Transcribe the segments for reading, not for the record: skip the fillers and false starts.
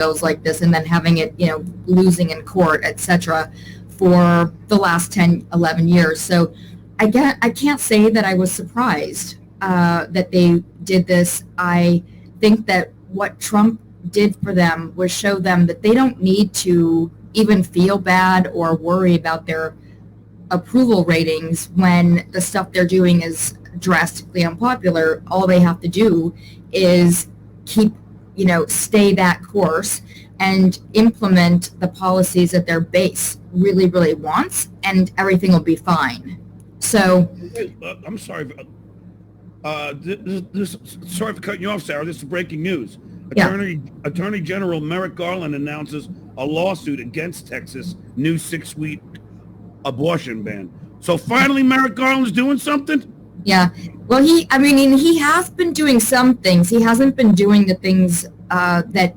bills like this and then having it, losing in court, etc., for the last 10, 11 years. So I can't say that I was surprised that they did this. I think that what Trump did for them was show them that they don't need to even feel bad or worry about their approval ratings when the stuff they're doing is drastically unpopular. All they have to do is keep, stay that course and implement the policies that their base really, really wants, and everything will be fine. So, I'm sorry. Sorry for cutting you off, Sarah. This is breaking news. Attorney General Merrick Garland announces a lawsuit against Texas' new 6-week abortion ban. So finally, Merrick Garland's doing something? Yeah. Well, he has been doing some things. He hasn't been doing the things that,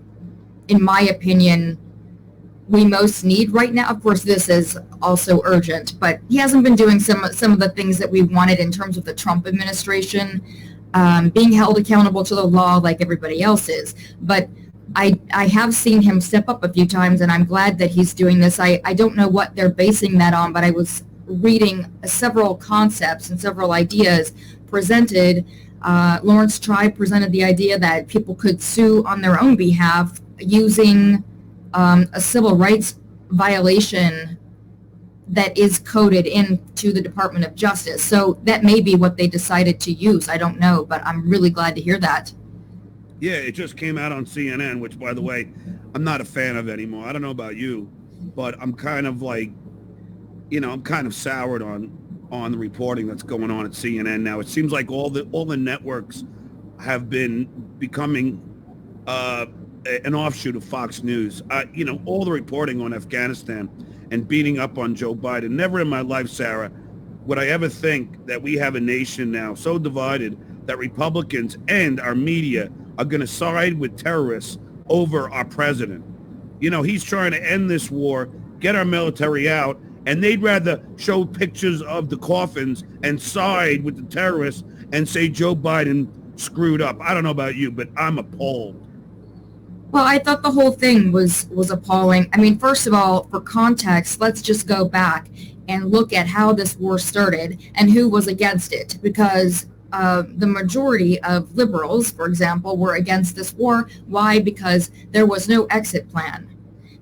in my opinion, we most need right now. Of course, this is also urgent, but he hasn't been doing some of the things that we wanted in terms of the Trump administration, being held accountable to the law like everybody else is. But I have seen him step up a few times, and I'm glad that he's doing this. I don't know what they're basing that on, but I was reading several concepts and several ideas presented. Lawrence Tribe presented the idea that people could sue on their own behalf using a civil rights violation that is coded into the Department of Justice. So that may be what they decided to use. I don't know, but I'm really glad to hear that. Yeah, it just came out on CNN, which, by the way, I'm not a fan of anymore. I don't know about you, but I'm kind of like, I'm kind of soured on the reporting that's going on at CNN now. It seems like all the networks have been becoming an offshoot of Fox News. All the reporting on Afghanistan and beating up on Joe Biden. Never in my life, Sarah, would I ever think that we have a nation now so divided that Republicans and our media are going to side with terrorists over our president. He's trying to end this war, get our military out, and they'd rather show pictures of the coffins and side with the terrorists and say Joe Biden screwed up. I don't know about you, but I'm appalled. Well, I thought the whole thing was appalling. I mean, first of all, for context, let's just go back and look at how this war started and who was against it, because the majority of liberals, for example, were against this war. Why? Because there was no exit plan.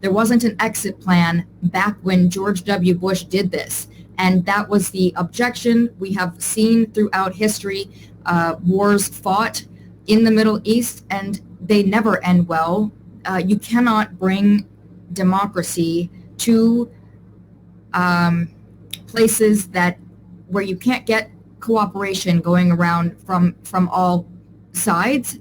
There wasn't an exit plan back when George W. Bush did this. And that was the objection. We have seen throughout history wars fought in the Middle East, and they never end well. You cannot bring democracy to places where you can't get cooperation going around from all sides.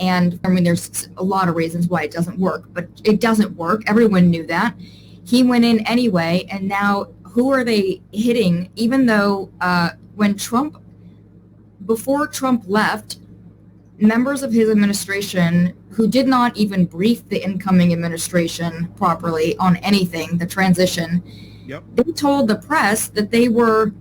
And there's a lot of reasons why it doesn't work, but it doesn't work. Everyone knew that. He went in anyway, and now who are they hitting? Even though before Trump left, members of his administration who did not even brief the incoming administration properly on anything, the transition, Yep. They told the press that they were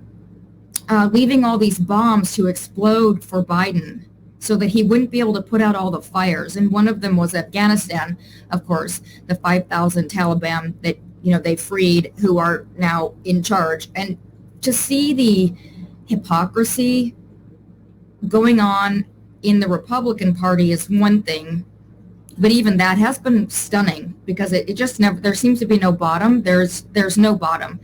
leaving all these bombs to explode for Biden so that he wouldn't be able to put out all the fires. And one of them was Afghanistan, of course, the 5,000 Taliban that, they freed, who are now in charge. And to see the hypocrisy going on in the Republican Party is one thing, but even that has been stunning, because it just never, there seems to be no bottom. There's no bottom.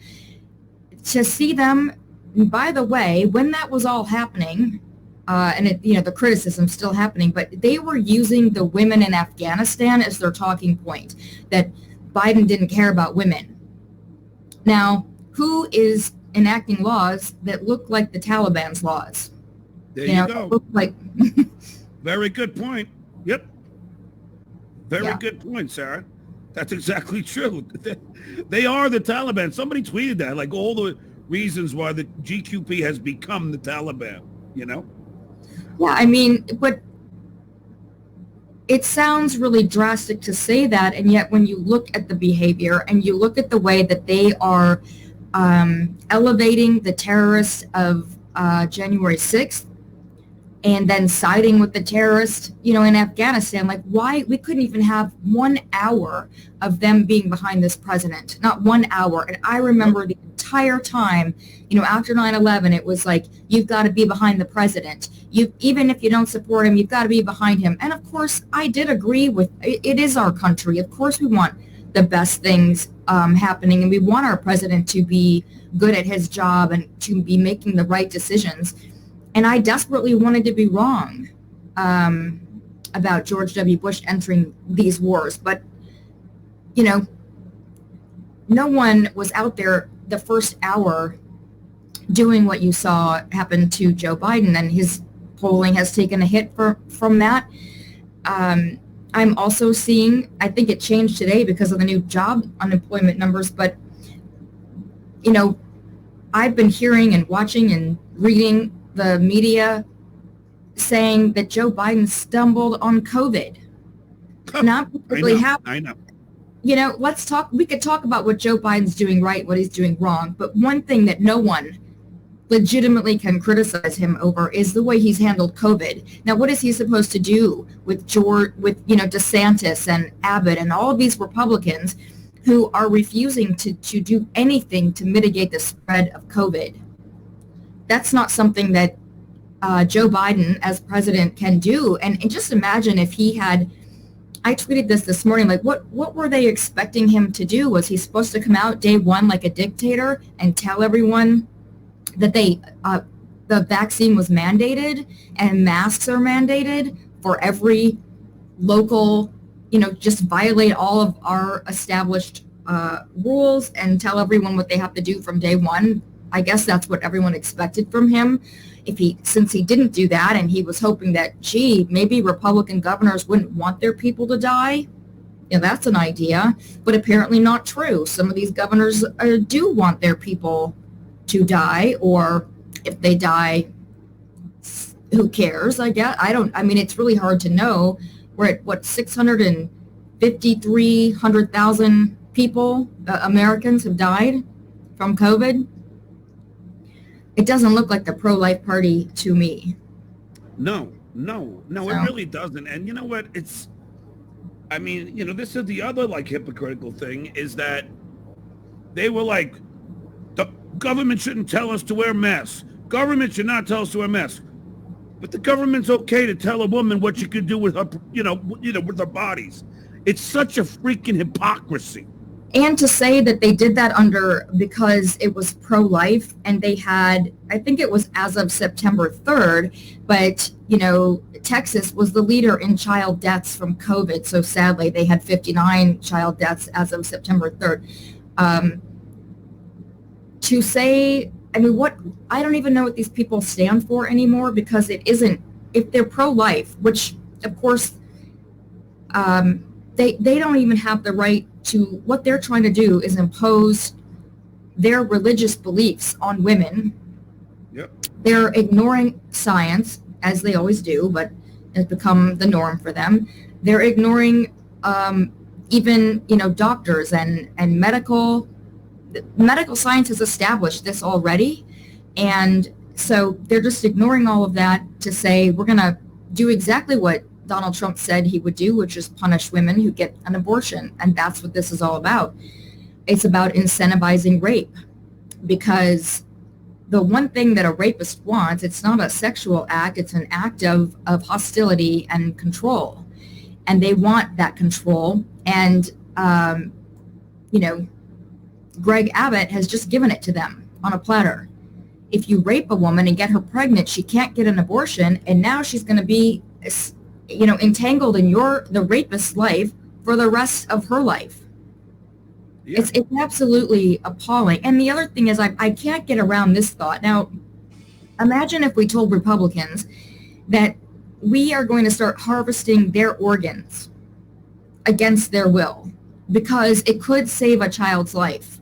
To see them, by the way, when that was all happening, and the criticism's still happening, but they were using the women in Afghanistan as their talking point, that Biden didn't care about women. Now, who is enacting laws that look like the Taliban's laws? There you go. Look like Very good point. Yep. Very good point, Sarah. That's exactly true. They are the Taliban. Somebody tweeted that, like all the reasons why the GQP has become the Taliban, Yeah, I mean, but it sounds really drastic to say that, and yet when you look at the behavior and you look at the way that they are elevating the terrorists of January 6th, and then siding with the terrorists, in Afghanistan. Like, why? We couldn't even have 1 hour of them being behind this president, not 1 hour. And I remember the entire time, after 9/11, it was like, you've got to be behind the president. Even if you don't support him, you've got to be behind him. And of course, I did agree with, it is our country. Of course, we want the best things happening, and we want our president to be good at his job and to be making the right decisions. And I desperately wanted to be wrong about George W. Bush entering these wars. But, no one was out there the first hour doing what you saw happen to Joe Biden, and his polling has taken a hit from that. I'm also seeing, I think it changed today because of the new job unemployment numbers, but, I've been hearing and watching and reading the media saying that Joe Biden stumbled on COVID. Not particularly happy. I know. We could talk about what Joe Biden's doing right, what he's doing wrong, but one thing that no one legitimately can criticize him over is the way he's handled COVID. Now, what is he supposed to do with DeSantis and Abbott and all of these Republicans who are refusing to do anything to mitigate the spread of COVID? That's not something that Joe Biden as president can do. And just imagine if he had, I tweeted this morning, like what were they expecting him to do? Was he supposed to come out day one like a dictator and tell everyone that the vaccine was mandated and masks are mandated for every local, just violate all of our established rules and tell everyone what they have to do from day one? I guess that's what everyone expected from him. Since he didn't do that, and he was hoping that, maybe Republican governors wouldn't want their people to die. That's an idea, but apparently not true. Some of these governors do want their people to die, or if they die, who cares? I guess. It's really hard to know. We're at 300,000 people, Americans have died from COVID. It doesn't look like the pro-life party to me. No, it really doesn't. And you know what? This is the other hypocritical thing, is that they were like, the government shouldn't tell us to wear masks. Government should not tell us to wear masks. But the government's okay to tell a woman what she could do with her, with her bodies. It's such a freaking hypocrisy. And to say that they did that because it was pro-life, and they had, I think it was as of September 3rd, but, Texas was the leader in child deaths from COVID. So sadly, they had 59 child deaths as of September 3rd. To say, I don't even know what these people stand for anymore, because it isn't, if they're pro-life, which of course, they don't even have the right to, what they're trying to do is impose their religious beliefs on women. Yep. They're ignoring science, as they always do, but it's become the norm for them. They're ignoring even, doctors and medical science has established this already. And so they're just ignoring all of that to say, we're going to do exactly what Donald Trump said he would do, which is punish women who get an abortion. And that's what this is all about. It's about incentivizing rape, because the one thing that a rapist wants, it's not a sexual act, it's an act of hostility and control. And they want that control. And, Greg Abbott has just given it to them on a platter. If you rape a woman and get her pregnant, she can't get an abortion. And now she's going to be entangled in the rapist's life for the rest of her life. Yeah. It's absolutely appalling. And the other thing is, I can't get around this thought. Now, imagine if we told Republicans that we are going to start harvesting their organs against their will, because it could save a child's life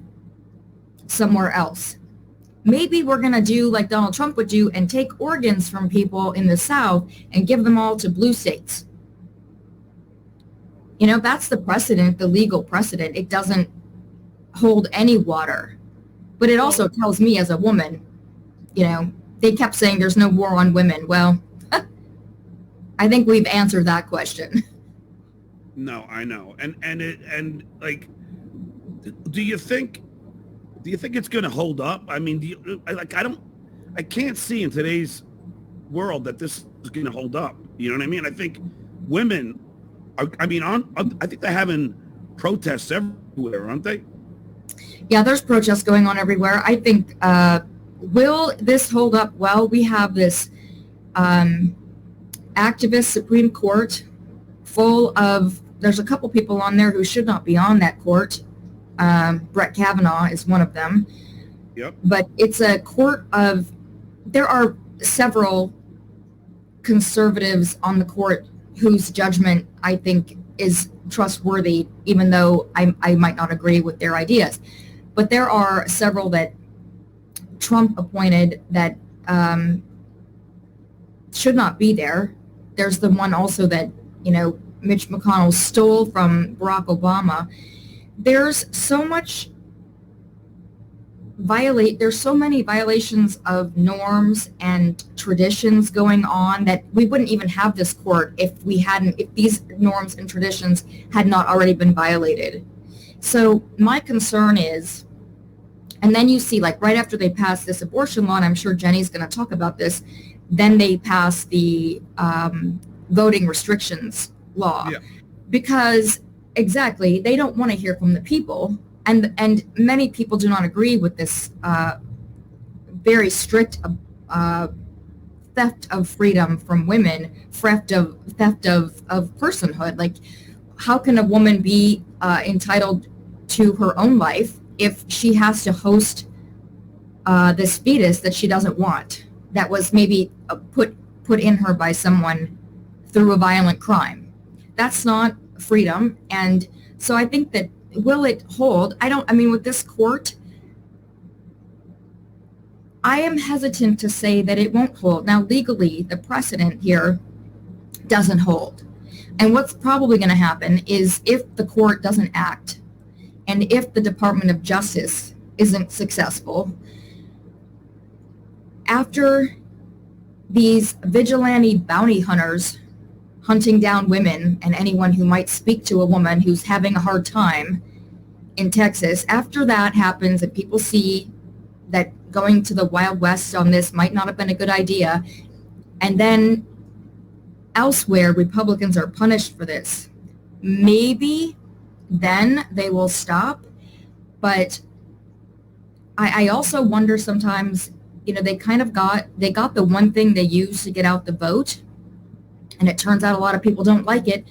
somewhere else. Maybe we're going to do like Donald Trump would do and take organs from people in the South and give them all to blue states. That's the precedent, the legal precedent. It doesn't hold any water. But it also tells me as a woman, they kept saying there's no war on women. Well, I think we've answered that question. No, I know. And like, do you think it's going to hold up? I mean, I can't see in today's world that this is going to hold up. You know what I mean? I think women are, I think they're having protests everywhere, aren't they? Yeah, there's protests going on everywhere. I think, will this hold up? Well, we have this activist Supreme Court full of, there's a couple people on there who should not be on that court. Brett Kavanaugh is one of them. Yep. But it's a court of, there are several conservatives on the court whose judgment I think is trustworthy, even though I might not agree with their ideas. But there are several that Trump appointed that should not be there. There's the one also that, Mitch McConnell stole from Barack Obama. There's so many violations of norms and traditions going on that we wouldn't even have this court if these norms and traditions had not already been violated. So my concern is, and then you see, like, right after they pass this abortion law, and I'm sure Jenny's going to talk about this, then they pass the voting restrictions law. Yeah. Because exactly, they don't want to hear from the people. And many people do not agree with this very strict theft of freedom from women, theft of personhood. Like, how can a woman be entitled to her own life if she has to host this fetus that she doesn't want, that was maybe put in her by someone through a violent crime? That's not freedom. And so I think that, will it hold? With this court, I am hesitant to say that it won't hold. Now, legally, the precedent here doesn't hold. And what's probably going to happen is, if the court doesn't act, and if the Department of Justice isn't successful, after these vigilante bounty hunters hunting down women and anyone who might speak to a woman who's having a hard time in Texas, after that happens and people see that going to the Wild West on this might not have been a good idea, and then elsewhere Republicans are punished for this, maybe then they will stop. But I also wonder sometimes, they got the one thing they used to get out the vote, and it turns out a lot of people don't like it.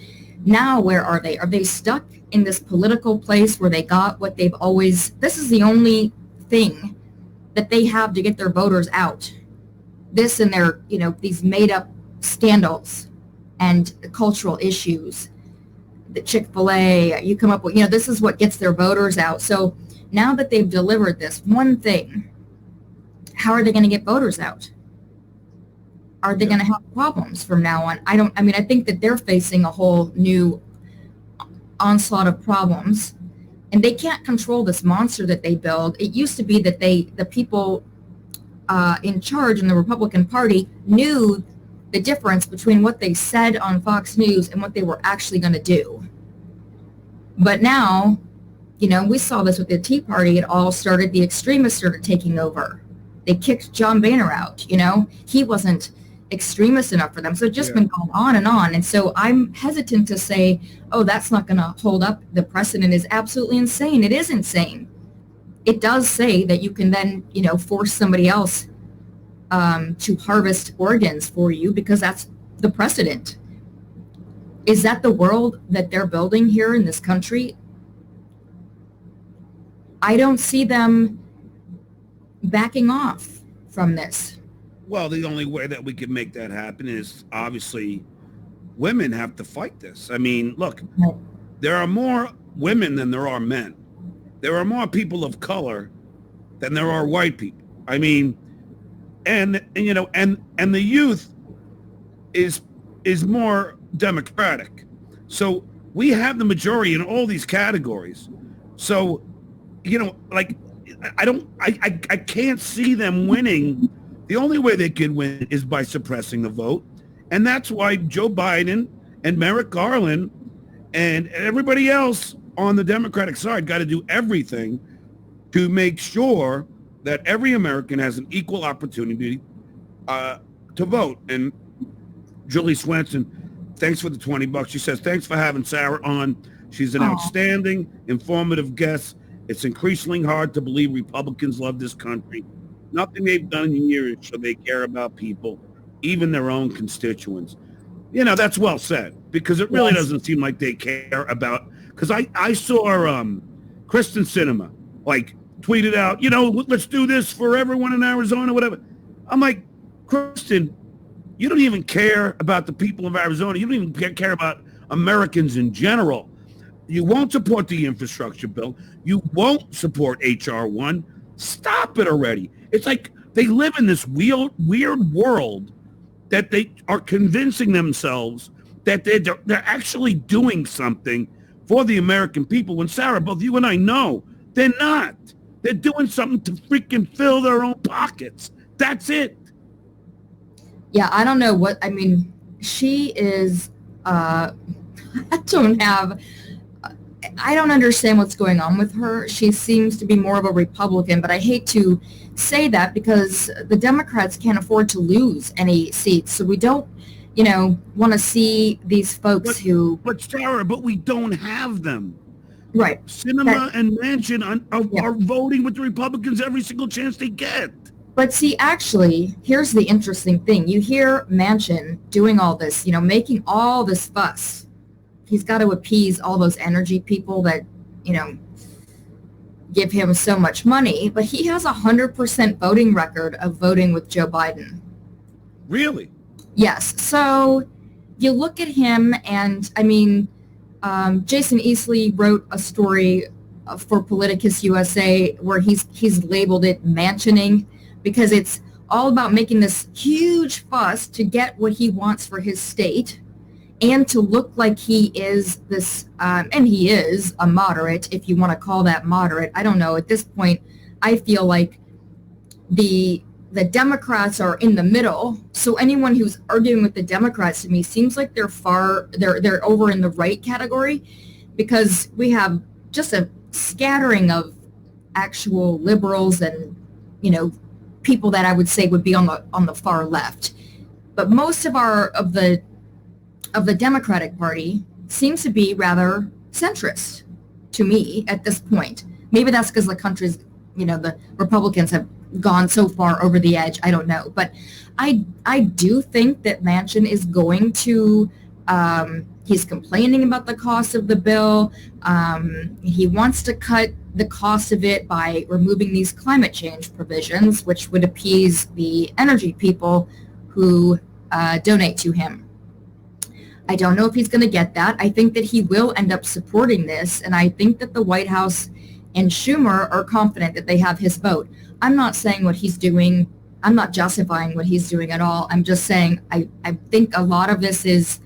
Now, where are they? Are they stuck in this political place where they got what they've always, this is the only thing that they have to get their voters out? This and their, these made up scandals and cultural issues, the Chick-fil-A, you come up with, this is what gets their voters out. So now that they've delivered this one thing, how are they going to get voters out? Are they going to have problems from now on? I think that they're facing a whole new onslaught of problems, and they can't control this monster that they build. It used to be that the people in charge in the Republican Party knew the difference between what they said on Fox News and what they were actually going to do. But now, we saw this with the Tea Party. It all started, the extremists started taking over. They kicked John Boehner out. He wasn't extremist enough for them. So it's just been going on and on. And so I'm hesitant to say, oh, that's not going to hold up. The precedent is absolutely insane. It is insane. It does say that you can then, force somebody else to harvest organs for you, because that's the precedent. Is that the world that they're building here in this country? I don't see them backing off from this. Well, the only way that we can make that happen is, obviously, women have to fight this. Look, there are more women than there are men. There are more people of color than there are white people. And the youth is more democratic. So we have the majority in all these categories. So, I can't see them winning. The only way they could win is by suppressing the vote. And that's why Joe Biden and Merrick Garland and everybody else on the Democratic side got to do everything to make sure that every American has an equal opportunity to vote. And Julie Swenson, thanks for the $20. She says, thanks for having Sarah on. She's an outstanding, informative guest. It's increasingly hard to believe Republicans love this country. Nothing they've done in years should they care about people, even their own constituents. You know, that's well said, because it really doesn't seem like they care about, because I saw Kristen Sinema, like, tweeted out, you know, let's do this for everyone in Arizona, whatever. I'm like, Kristen, you don't even care about the people of Arizona. You don't even care about Americans in general. You won't support the infrastructure bill. You won't support H.R. 1. Stop it already. It's like they live in this weird world that they are convincing themselves that they're actually doing something for the American people, when, Sarah, both you and I know they're not. They're doing something to freaking fill their own pockets. That's it. Yeah, I don't know what, I mean, she is, I don't understand what's going on with her. She seems to be more of a Republican, but I hate to say that because the Democrats can't afford to lose any seats. So we don't, you know, want to see these folks who... But Sarah, we don't have them. Right. Sinema and Manchin are voting with the Republicans every single chance they get. But see, actually, here's the interesting thing. You hear Manchin doing all this, you know, making all this fuss. He's got to appease all those energy people that, you know, give him so much money. But he has 100% voting record of voting with Joe Biden. Really? Yes. So you look at him and, I mean, Jason Easley wrote a story for Politicus USA where he's labeled it Manchining, because it's all about making this huge fuss to get what he wants for his state and to look like he is this, and he is a moderate, if you want to call that moderate. I don't know. At this point, I feel like the Democrats are in the middle. So anyone who's arguing with the Democrats to me seems like they're over in the right category, because we have just a scattering of actual liberals and, you know, people that I would say would be on the far left. But most of the Democratic Party seems to be rather centrist to me at this point. Maybe that's because the country's, you know, the Republicans have gone so far over the edge. I don't know. But I do think that Manchin is going to, he's complaining about the cost of the bill. He wants to cut the cost of it by removing these climate change provisions, which would appease the energy people who donate to him. I don't know if he's going to get that. I think that he will end up supporting this, and I think that the White House and Schumer are confident that they have his vote. I'm not saying what he's doing. I'm not justifying what he's doing at all. I'm just saying I think a lot of this is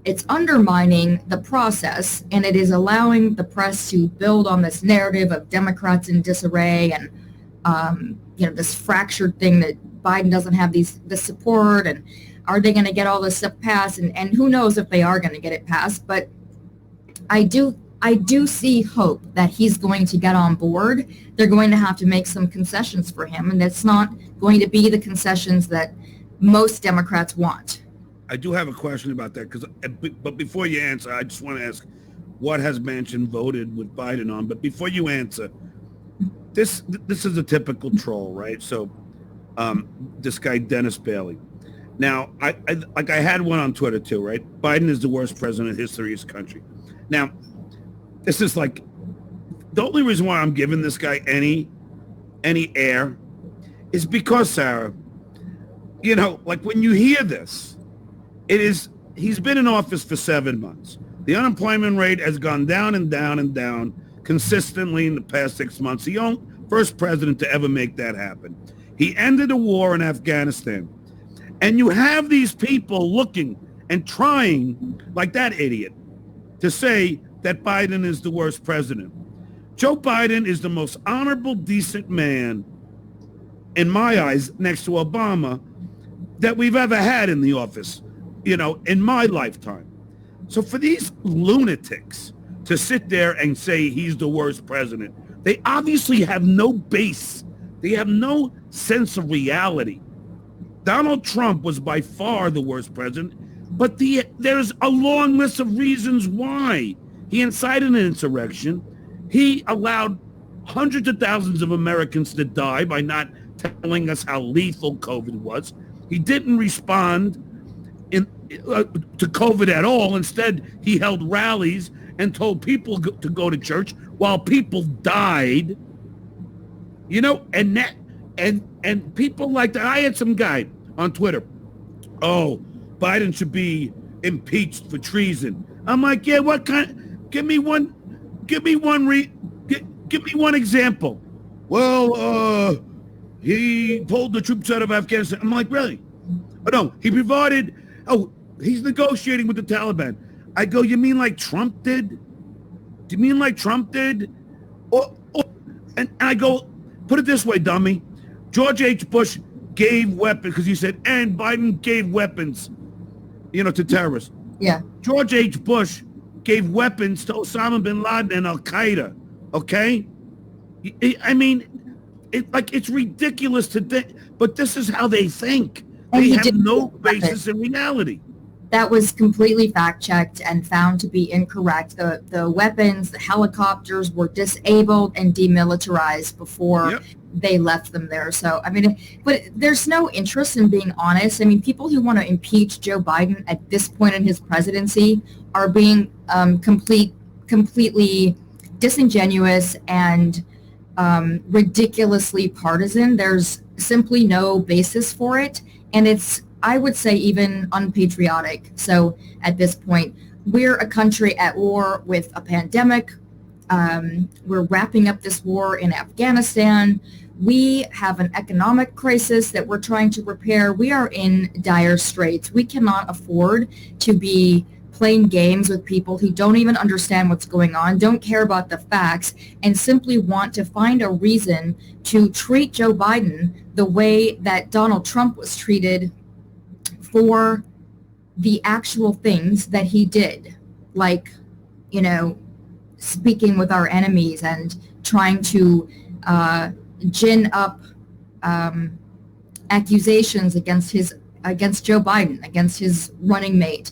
it's undermining the process, and it is allowing the press to build on this narrative of Democrats in disarray and you know, this fractured thing that Biden doesn't have the support, and are they going to get all this stuff passed? And who knows if they are going to get it passed? But I do see hope that he's going to get on board. They're going to have to make some concessions for him, and that's not going to be the concessions that most Democrats want. I do have a question about that, but before you answer, I just want to ask, what has Manchin voted with Biden on? But before you answer, this is a typical troll, right? So this guy, Dennis Bailey. Now, I had one on Twitter too, right? Biden is the worst president in history of this country. Now, this is like, the only reason why I'm giving this guy any air is because, Sarah, you know, like when you hear this, he's been in office for 7 months. The unemployment rate has gone down and down and down consistently in the past 6 months. The first president to ever make that happen. He ended a war in Afghanistan. And you have these people looking and trying, like that idiot, to say that Biden is the worst president. Joe Biden is the most honorable, decent man in my eyes, next to Obama, that we've ever had in the office, in my lifetime. So for these lunatics to sit there and say he's the worst president, they obviously have no base. They have no sense of reality. Donald Trump was by far the worst president, but there's a long list of reasons why. He incited an insurrection. He allowed hundreds of thousands of Americans to die by not telling us how lethal COVID was. He didn't respond to COVID at all. Instead, he held rallies and told people to go to church while people died. And people like that. I had some guy on Twitter. Oh, Biden should be impeached for treason. I'm like, yeah, what kind? Give me one example. Well, he pulled the troops out of Afghanistan. I'm like, really? Oh, no, he's negotiating with the Taliban. I go, you mean like Trump did? Do you mean like Trump did? And I go, put it this way, dummy. George H. Bush gave weapons, because he said, and Biden gave weapons, to terrorists. Yeah. George H. Bush gave weapons to Osama bin Laden and Al-Qaeda, okay? I mean, it's ridiculous to think, but this is how they think. They have no basis in reality. That was completely fact-checked and found to be incorrect. The weapons, the helicopters were disabled and demilitarized before they left them there. So, I mean, but there's no interest in being honest. I mean, people who want to impeach Joe Biden at this point in his presidency are being completely disingenuous and ridiculously partisan. There's simply no basis for it. And it's, I would say, even unpatriotic. So at this point, we're a country at war with a pandemic. We're wrapping up this war in Afghanistan. We have an economic crisis that we're trying to repair. We are in dire straits. We cannot afford to be playing games with people who don't even understand what's going on, don't care about the facts, and simply want to find a reason to treat Joe Biden the way that Donald Trump was treated for the actual things that he did, like, speaking with our enemies and trying to gin up accusations against Joe Biden, against his running mate,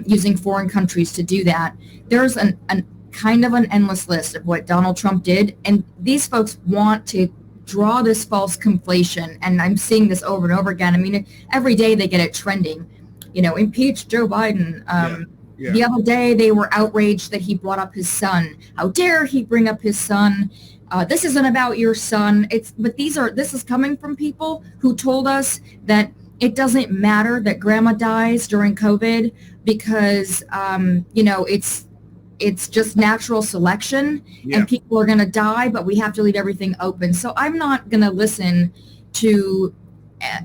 using foreign countries to do that. There's an kind of an endless list of what Donald Trump did, and these folks want to draw this false conflation, and I'm seeing this over and over again. I mean, every day they get it trending, impeach Joe Biden. The other day they were outraged that he brought up his son. How dare he bring up his son? This isn't about your son. But this is coming from people who told us that it doesn't matter that grandma dies during COVID because, it's just natural selection and people are going to die, but we have to leave everything open. So I'm not going to listen to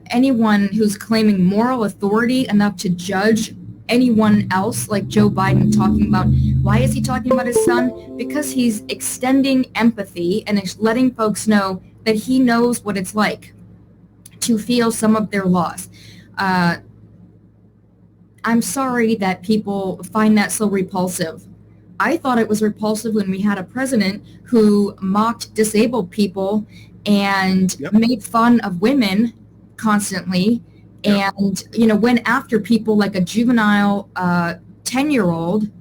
anyone who's claiming moral authority enough to judge anyone else like Joe Biden talking about, why is he talking about his son? Because he's extending empathy and letting folks know that he knows what it's like to feel some of their loss. I'm sorry that people find that so repulsive. I thought it was repulsive when we had a president who mocked disabled people and made fun of women constantly and, went after people like a juvenile 10-year-old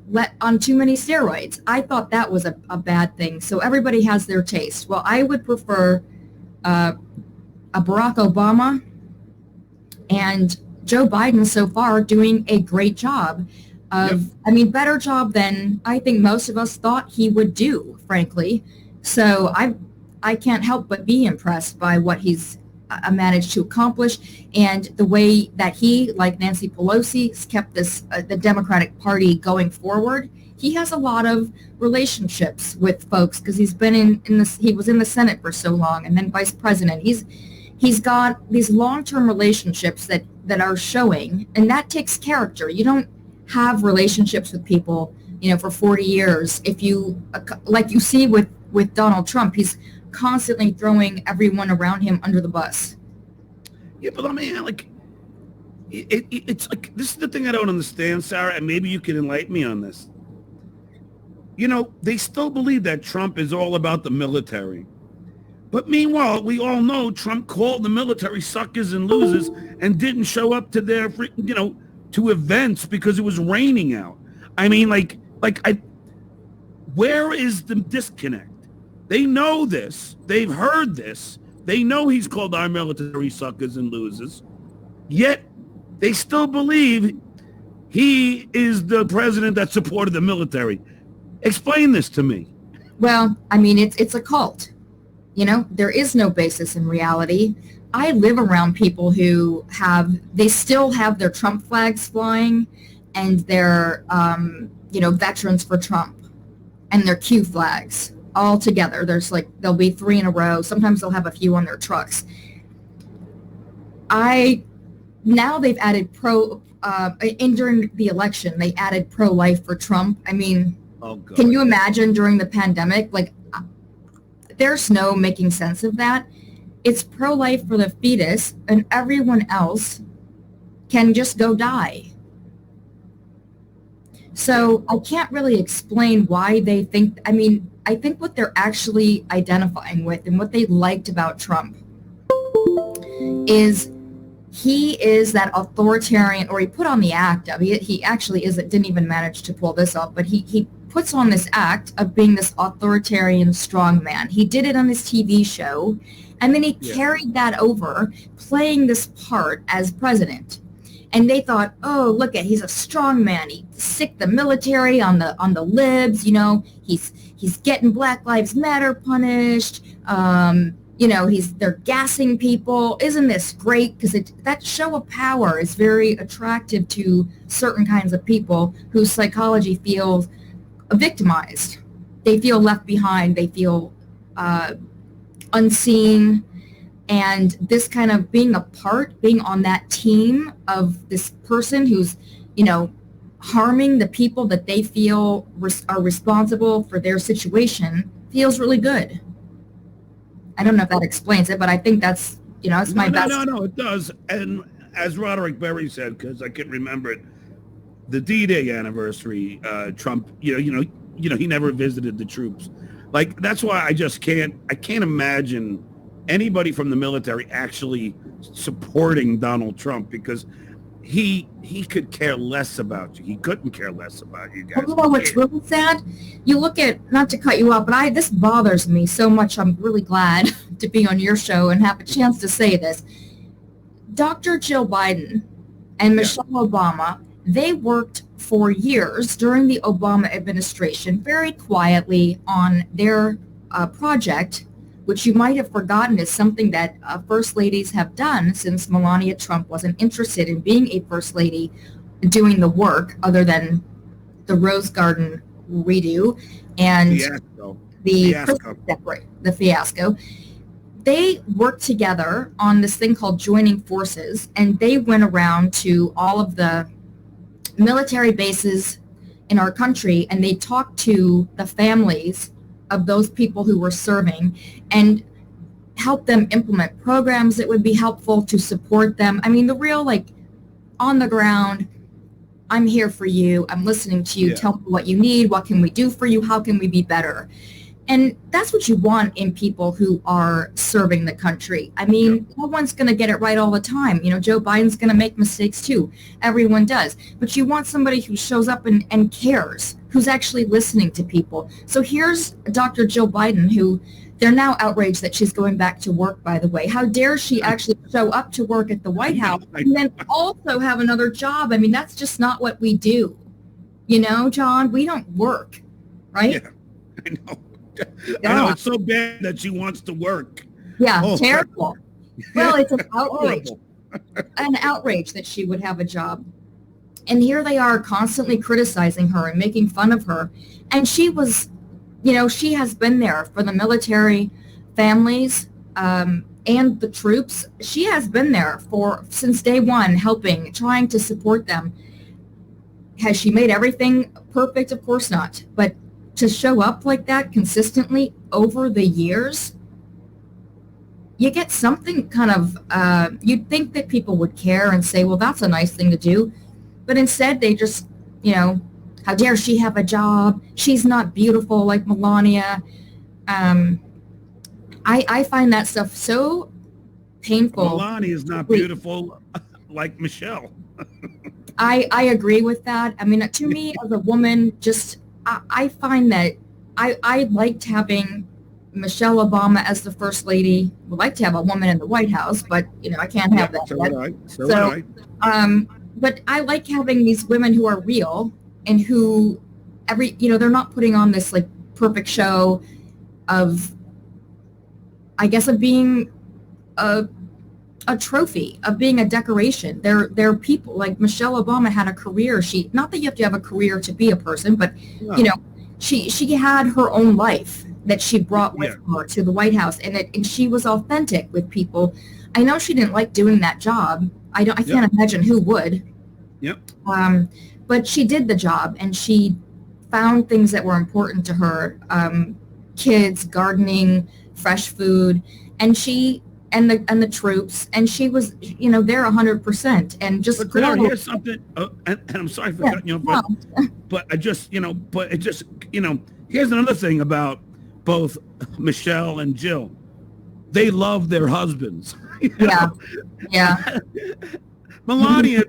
let on too many steroids. I thought that was a bad thing. So everybody has their taste. Well, I would prefer a Barack Obama and Joe Biden so far doing a great job. Better job than I think most of us thought he would do, frankly. So I can't help but be impressed by what he's managed to accomplish and the way that he, like Nancy Pelosi, has kept the Democratic Party going forward. He has a lot of relationships with folks because he's been he was in the Senate for so long and then vice president. He's got these long-term relationships that are showing, and that takes character. You don't have relationships with people, for 40 years. If you, like you see with Donald Trump, he's constantly throwing everyone around him under the bus. Yeah, but I mean, like, it's like, this is the thing I don't understand, Sarah, and maybe you can enlighten me on this. You know, they still believe that Trump is all about the military. But meanwhile, we all know Trump called the military suckers and losers and didn't show up to their, to events because it was raining out. I mean, where is the disconnect? They know this. They've heard this. They know he's called our military suckers and losers. Yet they still believe he is the president that supported the military. Explain this to me. Well, I mean, it's a cult. You know, there is no basis in reality. I live around people who they still have their Trump flags flying and their, veterans for Trump and their Q flags all together. There'll be 3 in a row. Sometimes they'll have a few on their trucks. Now they've added during the election, they added pro-life for Trump. I mean, oh, God. Can you imagine during the pandemic? Like, there's no making sense of that. It's pro-life for the fetus, and everyone else can just go die. So I can't really explain why they think, I mean, I think what they're actually identifying with and what they liked about Trump is he is that authoritarian, or he put on the act of, he actually didn't even manage to pull this off, but he puts on this act of being this authoritarian strongman. He did it on his TV show, and then he carried that over, playing this part as president. And they thought, oh, look he's a strongman. He sicked the military on the libs. He's getting Black Lives Matter punished. They're gassing people. Isn't this great? Because that show of power is very attractive to certain kinds of people whose psychology feels victimized. They feel left behind. They feel unseen. And this kind of being on that team of this person who's, harming the people that they feel are responsible for their situation feels really good. I don't know if that explains it, but I think that's, it's my best. No, it does. And as Roderick Berry said, because I can remember it, the D-Day anniversary, Trump, he never visited the troops. Like, that's why I can't imagine anybody from the military actually supporting Donald Trump, because he could care less about you. He couldn't care less about you guys. You know what's really sad? You look at, not to cut you off, but this bothers me so much. I'm really glad to be on your show and have a chance to say this. Dr. Jill Biden and Michelle Obama, they worked for years during the Obama administration very quietly on their project, which you might have forgotten is something that first ladies have done since Melania Trump wasn't interested in being a first lady doing the work other than the Rose Garden redo and the fiasco. They worked together on this thing called joining forces, and they went around to all of the military bases in our country, and they talked to the families of those people who were serving and help them implement programs that would be helpful to support them. I mean, the real, on the ground, I'm here for you, I'm listening to you, tell me what you need, what can we do for you, how can we be better? And that's what you want in people who are serving the country. I mean, no one's going to get it right all the time. Joe Biden's going to make mistakes too. Everyone does. But you want somebody who shows up and cares, who's actually listening to people. So here's Dr. Jill Biden, who they're now outraged that she's going back to work, by the way. How dare she actually show up to work at the White House and then also have another job? I mean, that's just not what we do. John, we don't work, right? Yeah, I know. I know, it's so bad that she wants to work. Yeah, terrible. Well, it's an outrage. An outrage that she would have a job. And here they are constantly criticizing her and making fun of her. And she was, she has been there for the military families and the troops. She has been there since day one, helping, trying to support them. Has she made everything perfect? Of course not. But to show up like that consistently over the years, you get something kind of, you'd think that people would care and say, well, that's a nice thing to do. But instead they just, how dare she have a job? She's not beautiful like Melania. I find that stuff so painful. Melania is not beautiful like Michelle. I agree with that. I mean, to me as a woman, I find that I liked having Michelle Obama as the first lady. Would like to have a woman in the White House, but I can't have that. But I like having these women who are real and who they're not putting on this like perfect show of, I guess, of being a trophy, of being a decoration. They're people. Like Michelle Obama had a career. Not that you have to have a career to be a person, but she had her own life that she brought with her to the White House, and she was authentic with people. I know she didn't like doing that job. I can't imagine who would. Yep. But she did the job, and she found things that were important to her: kids, gardening, fresh food, and the troops, and she was there 100%. And just Claire, here's something, and I'm sorry for cutting you off, but here's another thing about both Michelle and Jill. They love their husbands. Yeah. Melania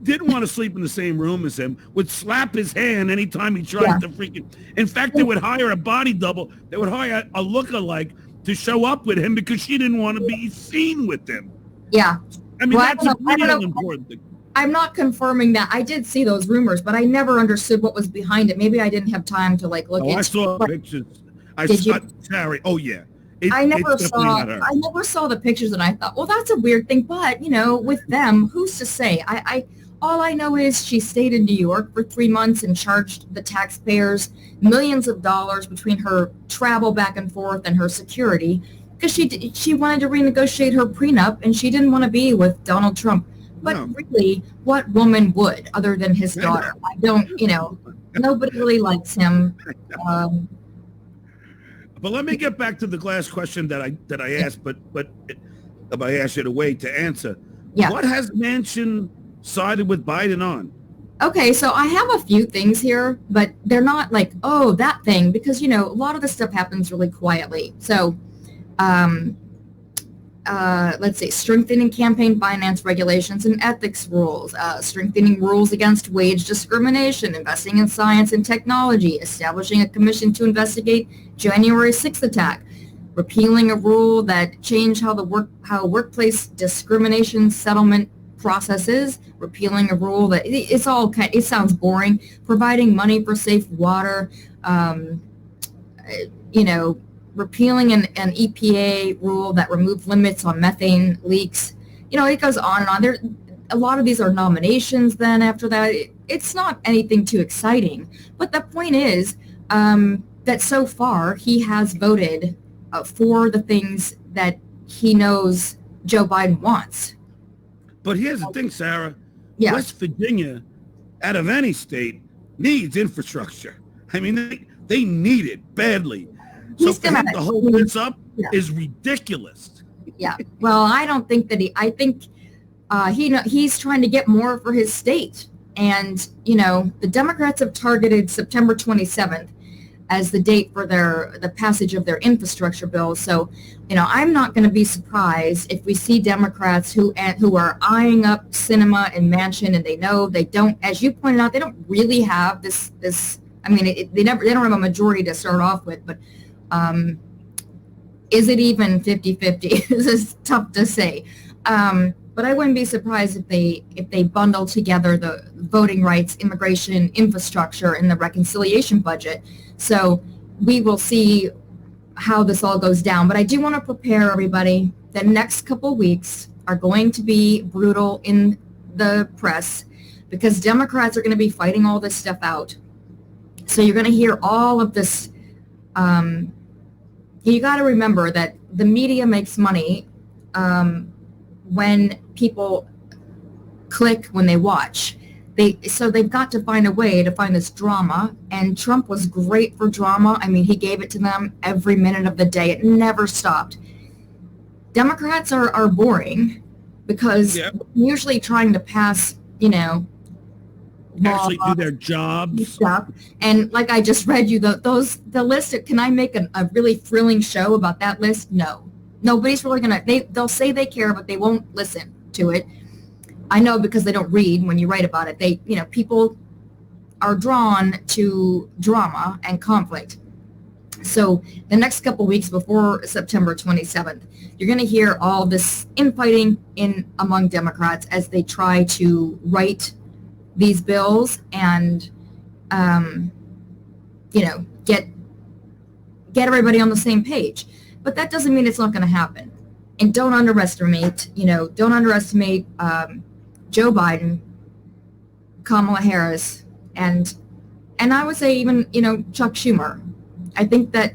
didn't want to sleep in the same room as him, would slap his hand anytime he tried to freaking. In fact, they would hire a body double. They would hire a lookalike to show up with him because she didn't want to be seen with him. Yeah. I mean, that's a real important thing. I'm not confirming that. I did see those rumors, but I never understood what was behind it. Maybe I didn't have time to look into it. I saw pictures. I saw Terry. Oh, yeah. I never saw the pictures, and I thought, well, that's a weird thing. But, with them, who's to say? All I know is she stayed in New York for 3 months and charged the taxpayers millions of dollars between her travel back and forth and her security, because she wanted to renegotiate her prenup, and she didn't want to be with Donald Trump. But really, what woman would, other than his daughter? I don't, nobody really likes him. But let me get back to the last question that I asked, but I asked you to wait to answer. Yeah. What has Manchin sided with Biden on? Okay, so I have a few things here, but they're not like, oh, that thing, because, a lot of this stuff happens really quietly. So, let's see, strengthening campaign finance regulations and ethics rules, strengthening rules against wage discrimination, investing in science and technology, establishing a commission to investigate January 6th attack, repealing a rule that changed how workplace discrimination settlement processes, repealing a rule that it sounds boring, providing money for safe water, repealing an EPA rule that removed limits on methane leaks. It goes on and on. A lot of these are nominations then after that. It's not anything too exciting. But the point is that so far he has voted for the things that he knows Joe Biden wants. But here's the thing, Sarah. Yeah. West Virginia, out of any state, needs infrastructure. I mean, they need it badly. So for him to hold this up is ridiculous. Yeah. Well, I don't think that I think he's trying to get more for his state. And, the Democrats have targeted September 27th as the date for the passage of their infrastructure bill. So, I'm not going to be surprised if we see Democrats who are eyeing up Sinema and Manchin, and they know they don't, as you pointed out, they don't really have this. I mean, they don't have a majority to start off with, but is it even 50-50? This is tough to say. But I wouldn't be surprised if they bundle together the voting rights, immigration, infrastructure, and the reconciliation budget. So we will see how this all goes down. But I do want to prepare everybody. The next couple of weeks are going to be brutal in the press because Democrats are going to be fighting all this stuff out. So you're going to hear all of this. You got to remember that the media makes money when people click, when they watch. So they've got to find a way to find this drama, and Trump was great for drama. I mean, he gave it to them every minute of the day. It never stopped. Democrats are boring because Yeah. they're usually trying to pass, Actually do laws their and jobs. stuff. And like I just read you the list. Can I make a really thrilling show about that list? No, nobody's really gonna. They'll say they care, but they won't listen to it. I know because they don't read when you write about it. People are drawn to drama and conflict. So the next couple weeks before September 27th, you're going to hear all this infighting among Democrats as they try to write these bills and, get everybody on the same page. But that doesn't mean it's not going to happen. And don't underestimate Joe Biden, Kamala Harris, and I would say even, Chuck Schumer. I think that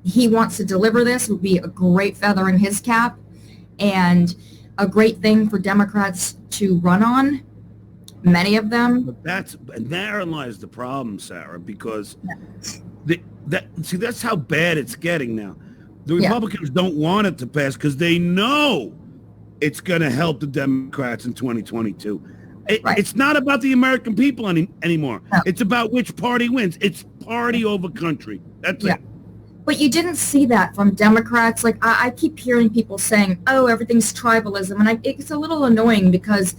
he wants to deliver this. Would be a great feather in his cap and a great thing for Democrats to run on, many of them. But therein lies the problem, Sarah, because that's how bad it's getting now. The Republicans don't want it to pass because they know it's going to help the Democrats in 2022. It's not about the American people anymore. No. It's about which party wins. It's party over country. That's it. But you didn't see that from Democrats. Like I keep hearing people saying, "Oh, everything's tribalism," and it's a little annoying because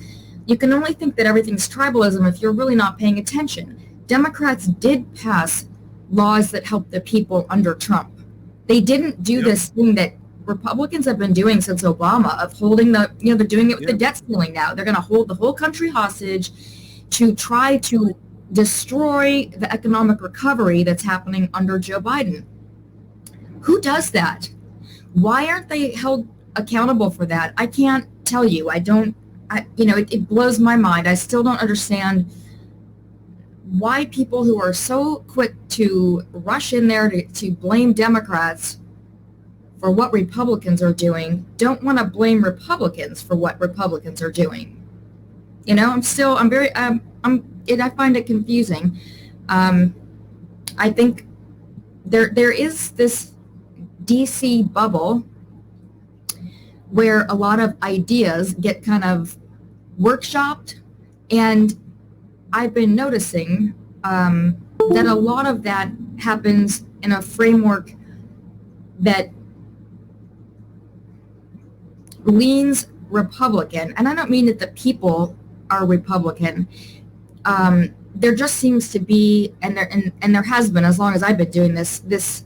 you can only think that everything's tribalism if you're really not paying attention. Democrats did pass laws that helped the people under Trump. They didn't do this thing that Republicans have been doing since Obama of holding they're doing it with the debt ceiling now. They're going to hold the whole country hostage to try to destroy the economic recovery that's happening under Joe Biden. Who does that? Why aren't they held accountable for that? I can't tell you. It blows my mind. I still don't understand why people who are so quick to rush in there to blame Democrats for what Republicans are doing don't want to blame Republicans for what Republicans are doing. I find it confusing. I think there is this DC bubble where a lot of ideas get kind of workshopped, and I've been noticing that a lot of that happens in a framework that leans Republican, and I don't mean that the people are Republican. There just seems to be, and there has been as long as I've been doing this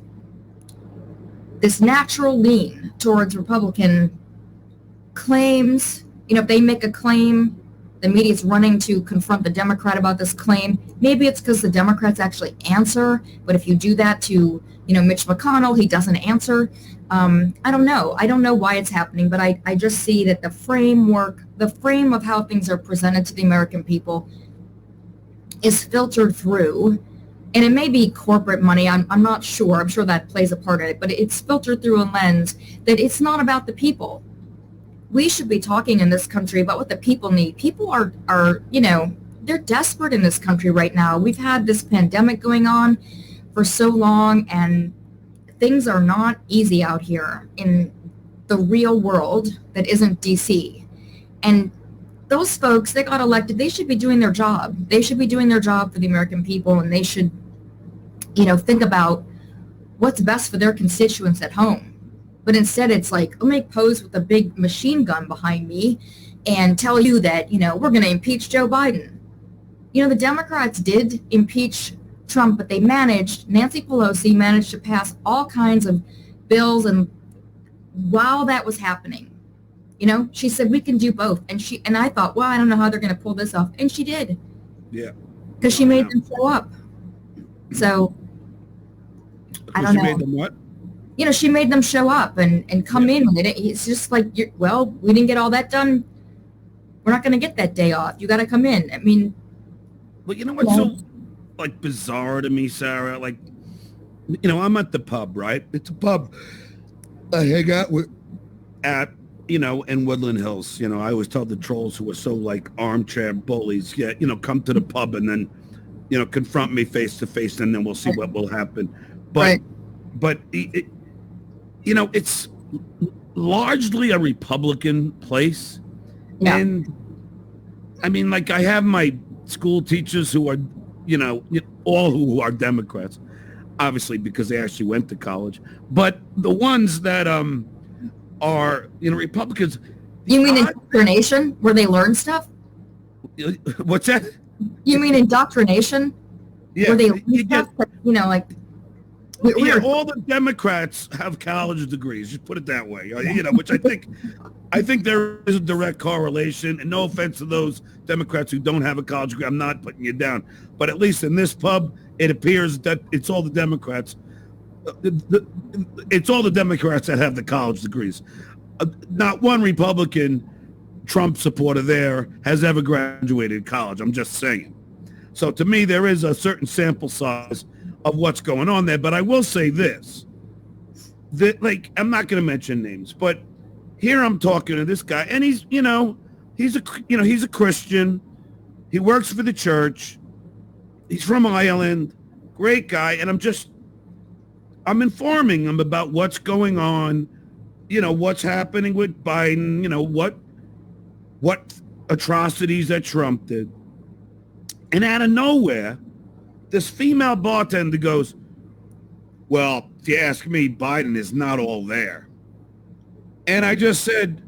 natural lean towards Republican claims. If they make a claim, the media's running to confront the Democrat about this claim. Maybe it's because the Democrats actually answer, but if you do that to Mitch McConnell, he doesn't answer. I don't know. I don't know why it's happening, but I just see that the frame of how things are presented to the American people is filtered through, and it may be corporate money. I'm not sure. I'm sure that plays a part in it, but it's filtered through a lens that it's not about the people. We should be talking in this country about what the people need. People are they're desperate in this country right now. We've had this pandemic going on for so long, and things are not easy out here in the real world that isn't DC. And those folks, they got elected, they should be doing their job. They should be doing their job for the American people, and they should, think about what's best for their constituents at home. But instead it's like, let me pose with a big machine gun behind me and tell you that, we're going to impeach Joe Biden. The Democrats did impeach Trump, but Nancy Pelosi managed to pass all kinds of bills, and while that was happening, she said we can do both, and I thought, well, I don't know how they're going to pull this off, and she did. Yeah. Because she made them show up. So I don't know. She made them what? She made them show up and come in with it. It's just like, we didn't get all that done. We're not going to get that day off. You got to come in. I mean, but what's so bizarre to me, Sarah? I'm at the pub, right? It's a pub I hang out at in Woodland Hills. I always tell the trolls who are so armchair bullies, come to the pub and then, confront me face to face, and then we'll see what will happen. But, right. but it's largely a Republican place. Yeah. And I mean, like, I have my school teachers who are, all who are Democrats, obviously because they actually went to college. But the ones that are, Republicans. You mean indoctrination, where they learn stuff? What's that? You mean indoctrination? Yeah. Where they learn stuff? Like... all the Democrats have college degrees. Just put it that way. Which I think there is a direct correlation. And no offense to those Democrats who don't have a college degree, I'm not putting you down. But at least in this pub, it appears that it's all the Democrats. It's all the Democrats that have the college degrees. Not one Republican Trump supporter there has ever graduated college. I'm just saying. So to me, there is a certain sample size of what's going on there. But I will say this, that, like, I'm not going to mention names, but here I'm talking to this guy, and he's a Christian. He works for the church. He's from Ireland. Great guy. And I'm informing him about what's going on, what's happening with Biden, what atrocities that Trump did. And out of nowhere, this female bartender goes, well, if you ask me, Biden is not all there. And I just said,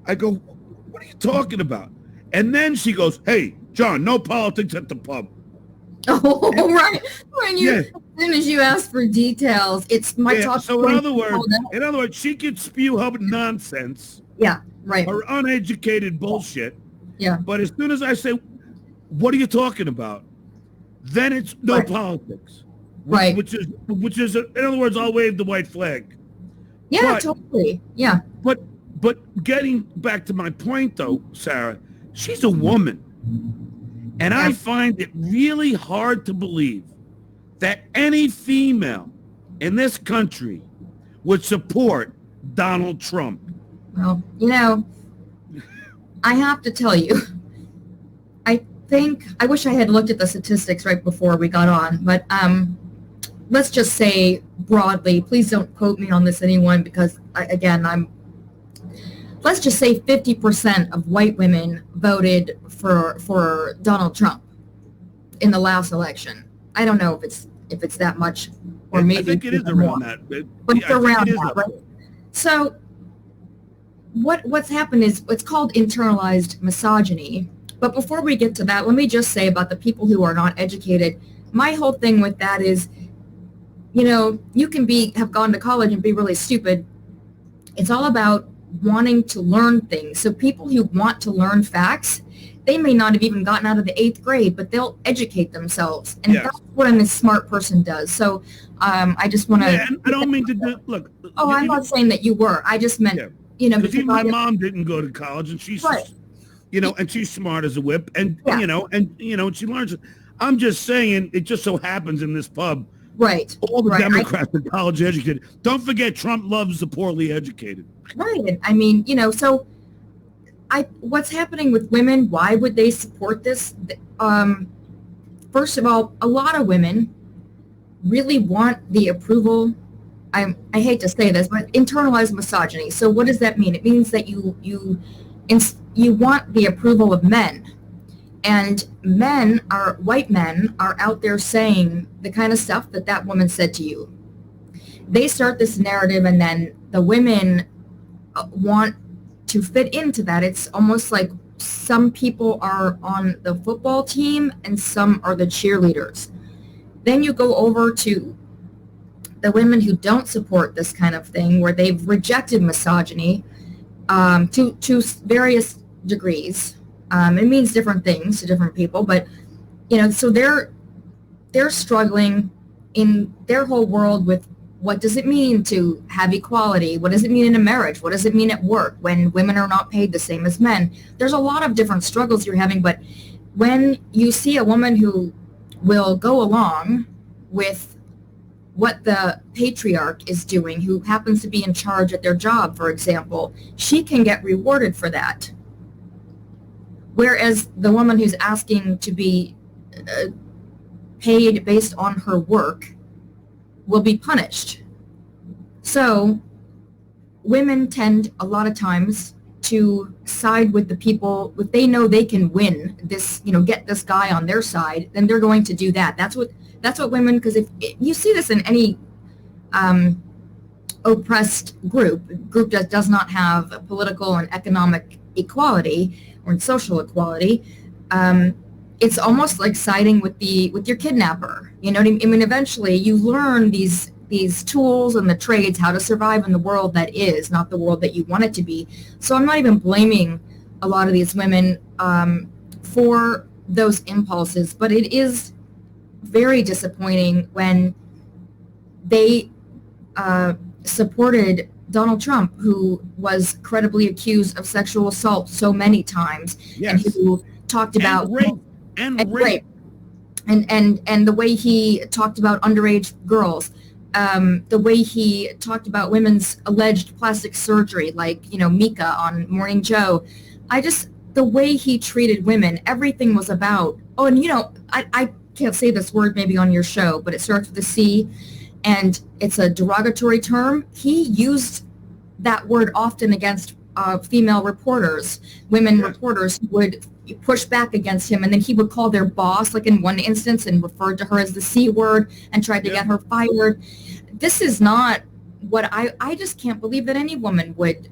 I go, what are you talking about? And then she goes, hey, John, no politics at the pub. Oh, right. As soon as you ask for details, it's my talk. So in other words, she could spew her nonsense. Yeah, right. Her uneducated bullshit. Yeah. But as soon as I say, what are you talking about? Then it's no politics. Right. Which is, in other words, I'll wave the white flag. Yeah, totally. Yeah. But getting back to my point, though, Sarah, she's a woman. And I find it really hard to believe that any female in this country would support Donald Trump. Well, I have to tell you, I wish I had looked at the statistics right before we got on, but let's just say broadly, please don't quote me on this, anyone, because let's just say 50% of white women voted for Donald Trump in the last election. I don't know if it's that much, or maybe I think it is around that. But it's around that, right? So what's happened is it's called internalized misogyny. But before we get to that, let me just say about the people who are not educated, my whole thing with that is, you can have gone to college and be really stupid. It's all about wanting to learn things. So people who want to learn facts, they may not have even gotten out of the 8th grade, but they'll educate themselves. And that's what a smart person does. So I just want to... Yeah, I don't mean to... Look... Oh, I'm not saying that you were. I just meant, because even my mom didn't go to college, and she's... Right. And she's smart as a whip, and she learns. I'm just saying, it just so happens in this pub, right? All the Democrats are college educated. Don't forget, Trump loves the poorly educated. Right, and I mean, so what's happening with women? Why would they support this? First of all, a lot of women really want the approval. I hate to say this, but internalized misogyny. So what does that mean? It means that you want the approval of men, and white men are out there saying the kind of stuff that woman said to you. They start this narrative, and then the women want to fit into that. It's almost like some people are on the football team and some are the cheerleaders. Then you go over to the women who don't support this kind of thing, where they've rejected misogyny to various degrees. It means different things to different people, but so they're struggling in their whole world with what does it mean to have equality? What does it mean in a marriage? What does it mean at work when women are not paid the same as men? There's a lot of different struggles you're having, but when you see a woman who will go along with what the patriarch is doing, who happens to be in charge at their job, for example, she can get rewarded for that. Whereas the woman who's asking to be paid based on her work will be punished. So women tend a lot of times to side with the people, if they know they can win this, get this guy on their side, then they're going to do that. That's what women, because if you see this in any oppressed group that does not have political and economic equality or social equality, it's almost like siding with your kidnapper. You know what I mean? Eventually you learn these tools and the trades, how to survive in the world that is, not the world that you want it to be. So I'm not even blaming a lot of these women for those impulses, but it is very disappointing when they supported Donald Trump, who was credibly accused of sexual assault so many times, yes. and who talked about rape. And the way he talked about underage girls, the way he talked about women's alleged plastic surgery, like, Mika on Morning Joe. The way he treated women, everything was about, and I can't say this word maybe on your show, but it starts with a C, and it's a derogatory term. He used that word often against female reporters, women reporters who would push back against him, and then he would call their boss, like in one instance, and referred to her as the C word and tried to get her fired. This is not what I just can't believe that any woman would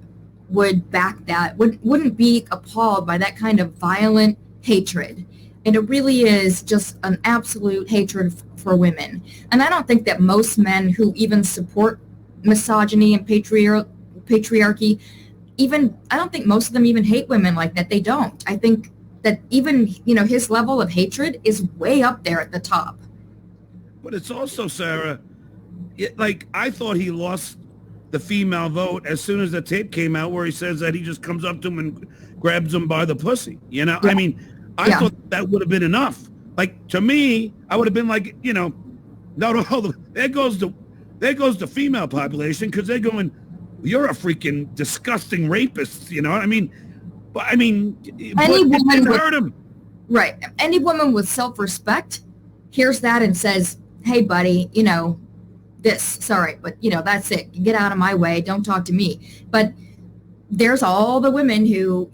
back that, wouldn't be appalled by that kind of violent hatred. And it really is just an absolute hatred for women. And I don't think that most men who even support misogyny and patriarchy, I don't think most of them even hate women like that. They don't. I think that even, his level of hatred is way up there at the top. But it's also, Sarah, I thought he lost the female vote as soon as the tape came out where he says that he just comes up to him and grabs him by the pussy. Yeah. I mean, I thought that would have been enough. Like, to me, I would have been like, no, there goes the female population, because they're going, you're a freaking disgusting rapist, you know what I mean? But I mean, any woman hurt him. Right. Any woman with self-respect hears that and says, hey, buddy, sorry, but, that's it. Get out of my way. Don't talk to me. But there's all the women who,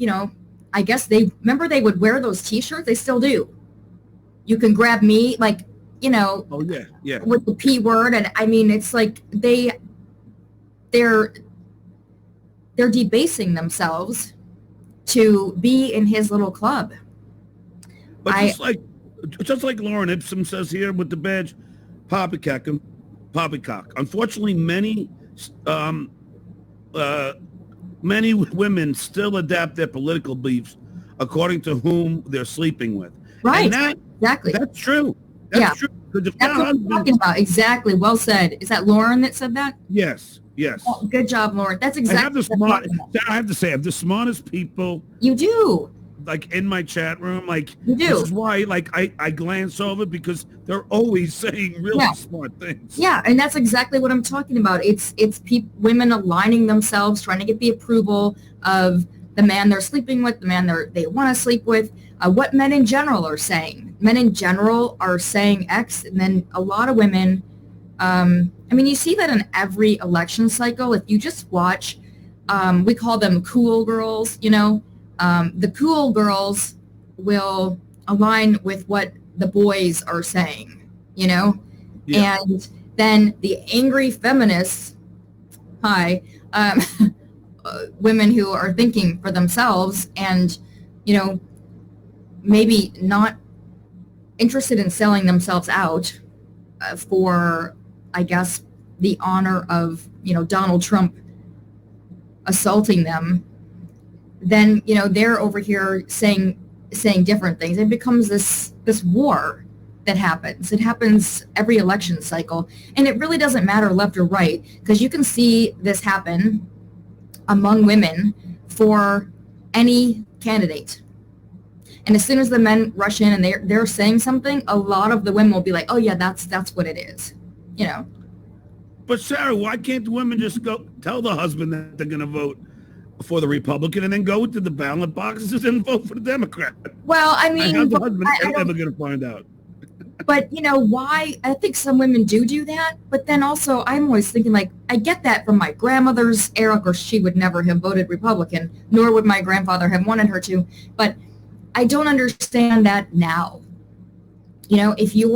I guess they would wear those T-shirts. They still do. You can grab me, like, Oh, yeah. with the P word. And I mean, it's like they're debasing themselves to be in his little club. But just like Lauren Ipsum says here with the badge, poppycock. Unfortunately, many women still adapt their political beliefs according to whom they're sleeping with. Right. And exactly. That's true. That's true. That's what I'm talking about. Exactly. Well said. Is that Lauren that said that? Yes. Oh, good job, Lauren. That's exactly. I have to say, I have the smartest people. You do. Like, in my chat room, like, you do. This is why, like, I glance over, because they're always saying really smart things. Yeah, and that's exactly what I'm talking about. It's women aligning themselves, trying to get the approval of the man they're sleeping with, the man they want to sleep with. What men in general are saying. Men in general are saying X, and then a lot of women. I mean, you see that in every election cycle. If you just watch, we call them cool girls, the cool girls will align with what the boys are saying, and then the angry feminists, women who are thinking for themselves and, maybe not interested in selling themselves out for, I guess, the honor of, Donald Trump assaulting them, then, they're over here saying different things. It becomes this war that happens. It happens every election cycle. And it really doesn't matter left or right, because you can see this happen among women for any candidate. And as soon as the men rush in and they're saying something, a lot of the women will be like, oh yeah, that's what it is, But Sarah, why can't the women just go tell the husband that they're going to vote for the Republican and then go to the ballot boxes and vote for the Democrat? Well, I mean, how's the husband ever going to find out? But, why? I think some women do that. But then also, I'm always thinking, like, I get that from my grandmother's era. Of course, she would never have voted Republican, nor would my grandfather have wanted her to. But I don't understand that now. If you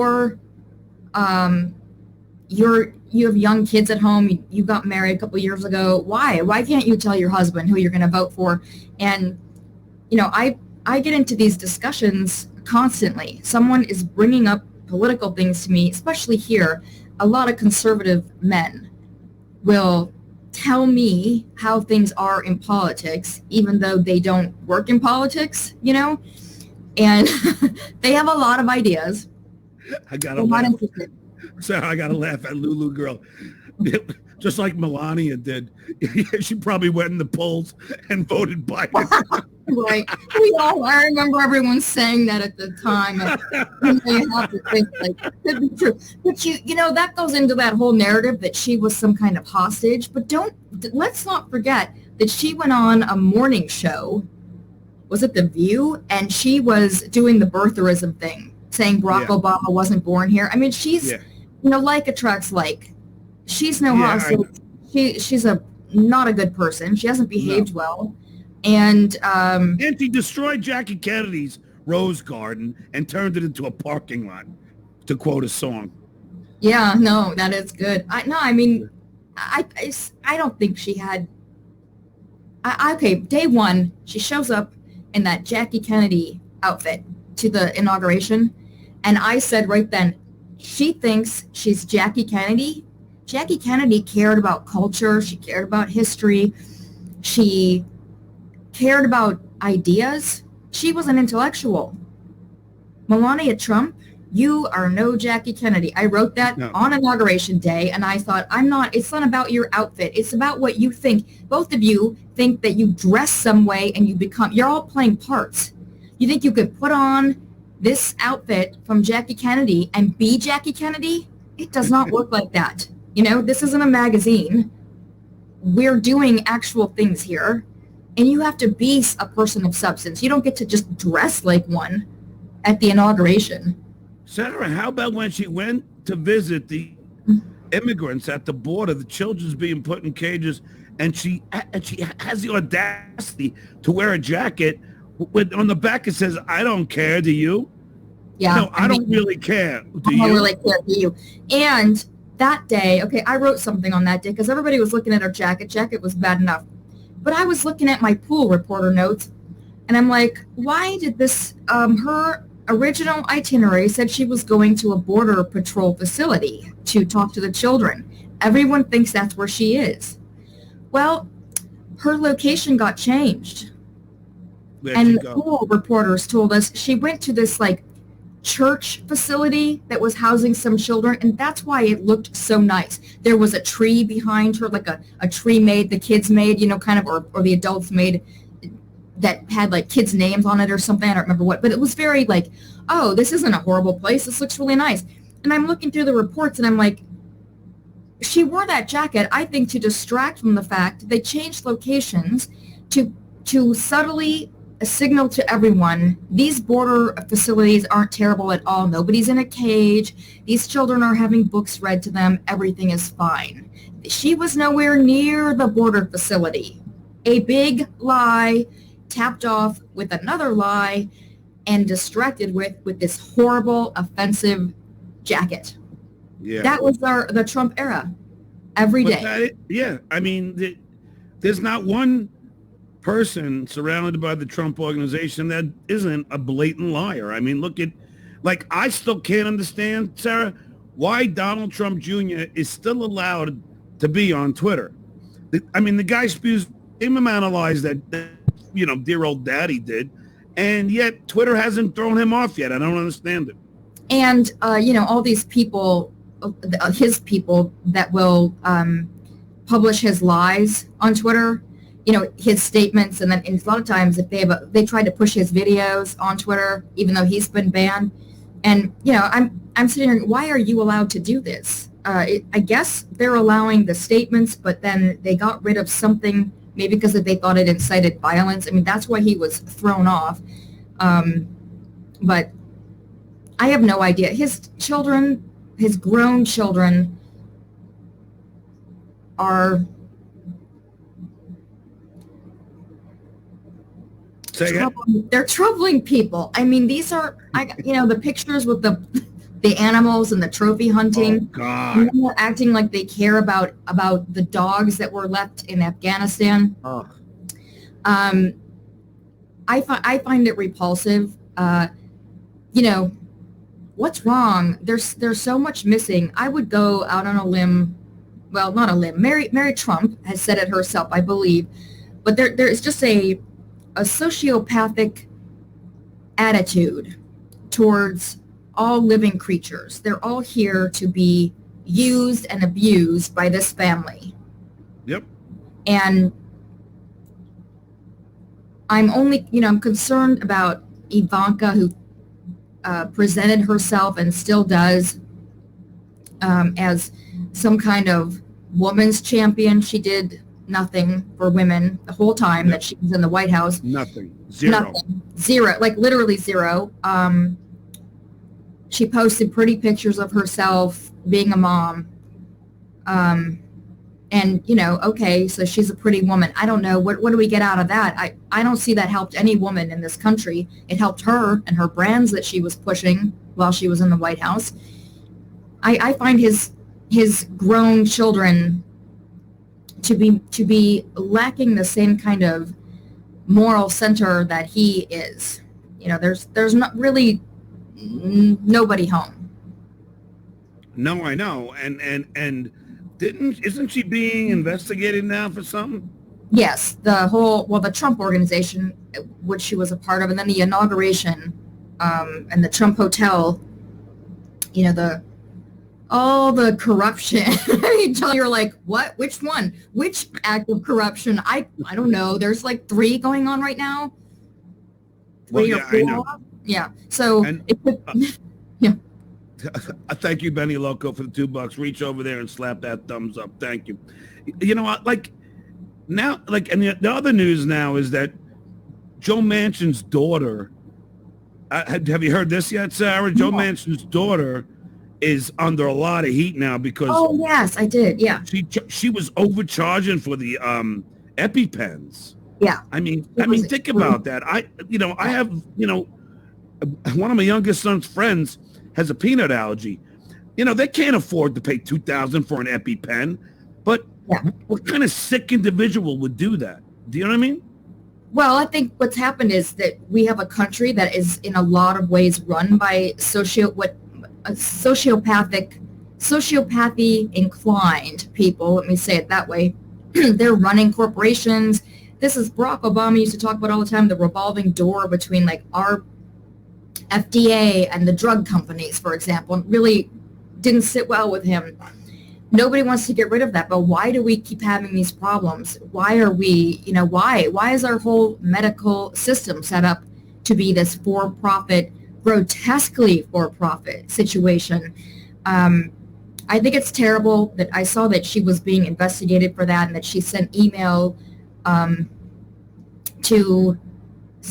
have young kids at home, you got married a couple of years ago, why can't you tell your husband who you're going to vote for? And I get into these discussions constantly. Someone is bringing up political things to me, especially here. A lot of conservative men will tell me how things are in politics, even though they don't work in politics, and they have a lot of ideas. I gotta laugh. Sarah, I gotta laugh at Lulu girl. Just like Melania did. She probably went in the polls and voted Biden. Right. I remember everyone saying that at the time. They have to think, like, could be true. But that goes into that whole narrative that she was some kind of hostage. But let's not forget that she went on a morning show. Was it The View? And she was doing the birtherism thing, saying Barack Obama wasn't born here. I mean, she's, like attracts like. She's no hostage. She's not a good person. She hasn't behaved well. And he destroyed Jackie Kennedy's rose garden and turned it into a parking lot, to quote a song. Yeah, no, that is good. I don't think she had. Okay, day one, she shows up in that Jackie Kennedy outfit to the inauguration, and I said right then, she thinks she's Jackie Kennedy. Jackie Kennedy cared about culture. She cared about history. She cared about ideas. She was an intellectual. Melania Trump, you are no Jackie Kennedy. I wrote that on Inauguration Day, and I thought, it's not about your outfit. It's about what you think. Both of you think that you dress some way and you're all playing parts. You think you could put on this outfit from Jackie Kennedy and be Jackie Kennedy? It does not work like that. This isn't a magazine. We're doing actual things here. And you have to be a person of substance. You don't get to just dress like one at the inauguration. Sarah, how about when she went to visit the immigrants at the border, the children's being put in cages, and she has the audacity to wear a jacket on the back it says, "I don't care, do you?" Yeah. No, I don't really care. Do you? I don't really care, do you? And that day, I wrote something on that day because everybody was looking at her jacket. Jacket was bad enough. But I was looking at my pool reporter notes, and I'm like, why did this, her original itinerary said she was going to a border patrol facility to talk to the children. Everyone thinks that's where she is. Well, her location got changed. And the pool reporters told us she went to this, church facility that was housing some children, and that's why it looked so nice. There was a tree behind her, like a tree the kids made, or the adults made, that had kids' names on it or something. I don't remember what, but it was very oh, this isn't a horrible place. This looks really nice. And I'm looking through the reports and I'm like, she wore that jacket, I think, to distract from the fact they changed locations to subtly signal to everyone, these border facilities aren't terrible at all. Nobody's in a cage. These children are having books read to them. Everything is fine. She was nowhere near the border facility. A big lie tapped off with another lie and distracted with this horrible, offensive jacket. Yeah. That was the Trump era. Every day. There's not one person surrounded by the Trump organization that isn't a blatant liar. I mean, look at, I still can't understand, Sarah, why Donald Trump Jr. is still allowed to be on Twitter. The guy spews the same amount of lies that dear old daddy did, and yet Twitter hasn't thrown him off yet. I don't understand it. And, all these people, his people that will publish his lies on Twitter, his statements, and then a lot of times if they try to push his videos on Twitter, even though he's been banned. And, I'm sitting here, why are you allowed to do this? I guess they're allowing the statements, but then they got rid of something, maybe because they thought it incited violence. That's why he was thrown off. But I have no idea. His children, his grown children, are they're troubling people. I mean, these are, the pictures with the animals and the trophy hunting. Oh, God. Acting like they care about the dogs that were left in Afghanistan. Oh. I find it repulsive. What's wrong? There's so much missing. I would go out on a limb. Well, not a limb. Mary Trump has said it herself, I believe. But there is just a sociopathic attitude towards all living creatures. They're all here to be used and abused by this family. Yep. And I'm concerned about Ivanka, who presented herself and still does as some kind of woman's champion. She did nothing for women the whole time that she was in the White House. Nothing. Zero. Zero. Like literally zero. She posted pretty pictures of herself being a mom. And, okay, so she's a pretty woman. I don't know. What do we get out of that? I don't see that helped any woman in this country. It helped her and her brands that she was pushing while she was in the White House. I find his grown children to be lacking the same kind of moral center that he is. There's not really nobody home. No, I know. And isn't she being investigated now for something? Yes, the Trump organization, which she was a part of, and then the inauguration, and the Trump Hotel, all the corruption. You're like, what? Which one? Which act of corruption? I don't know. There's like 3 going on right now. 3 or 4. I know. Yeah. So yeah. Thank you, Benny Loco, for the $2. Reach over there and slap that thumbs up. Thank you. You know what? And the other news now is that Joe Manchin's daughter. Have you heard this yet, Sarah? Joe Manchin's daughter is under a lot of heat now because. Oh yes, I did. Yeah. She was overcharging for the EpiPens. Yeah. I mean, think about that. I have, one of my youngest son's friends has a peanut allergy. They can't afford to pay $2,000 for an EpiPen, but what kind of sick individual would do that? Do you know what I mean? Well, I think what's happened is that we have a country that is in a lot of ways run by sociopathy inclined people. Let me say it that way. They're running corporations. This is Barack Obama used to talk about all the time, the revolving door between our FDA and the drug companies, for example, and really didn't sit well with him. Nobody wants to get rid of that, but why do we keep having these problems? Why are we, why is our whole medical system set up to be this for-profit, grotesquely for-profit situation? I think it's terrible that I saw that she was being investigated for that and that she sent email to,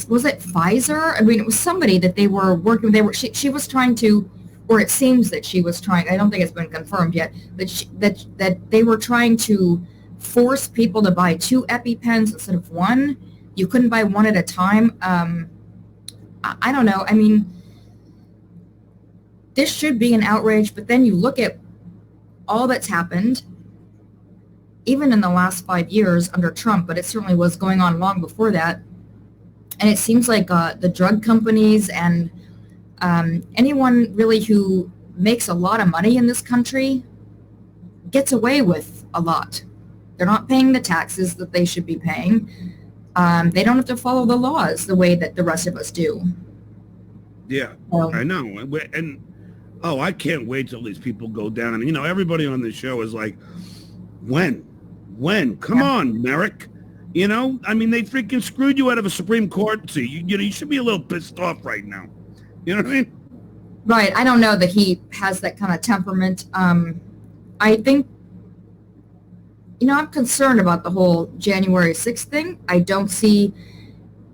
was it Pfizer? I mean, it was somebody that they were working. She was trying to, or it seems that she was trying. I don't think it's been confirmed yet. That they were trying to force people to buy 2 EpiPens instead of 1. You couldn't buy 1 at a time. I don't know. I mean, this should be an outrage. But then you look at all that's happened, even in the last 5 years under Trump. But it certainly was going on long before that. And it seems like the drug companies and anyone really who makes a lot of money in this country gets away with a lot. They're not paying the taxes that they should be paying. They don't have to follow the laws the way that the rest of us do. Yeah, I know. And I can't wait till these people go down. And, everybody on the show is like, when? Come on, Merrick. They freaking screwed you out of a Supreme Court seat. You should be a little pissed off right now. You know what I mean? Right. I don't know that he has that kind of temperament. I think, I'm concerned about the whole January 6th thing. I don't see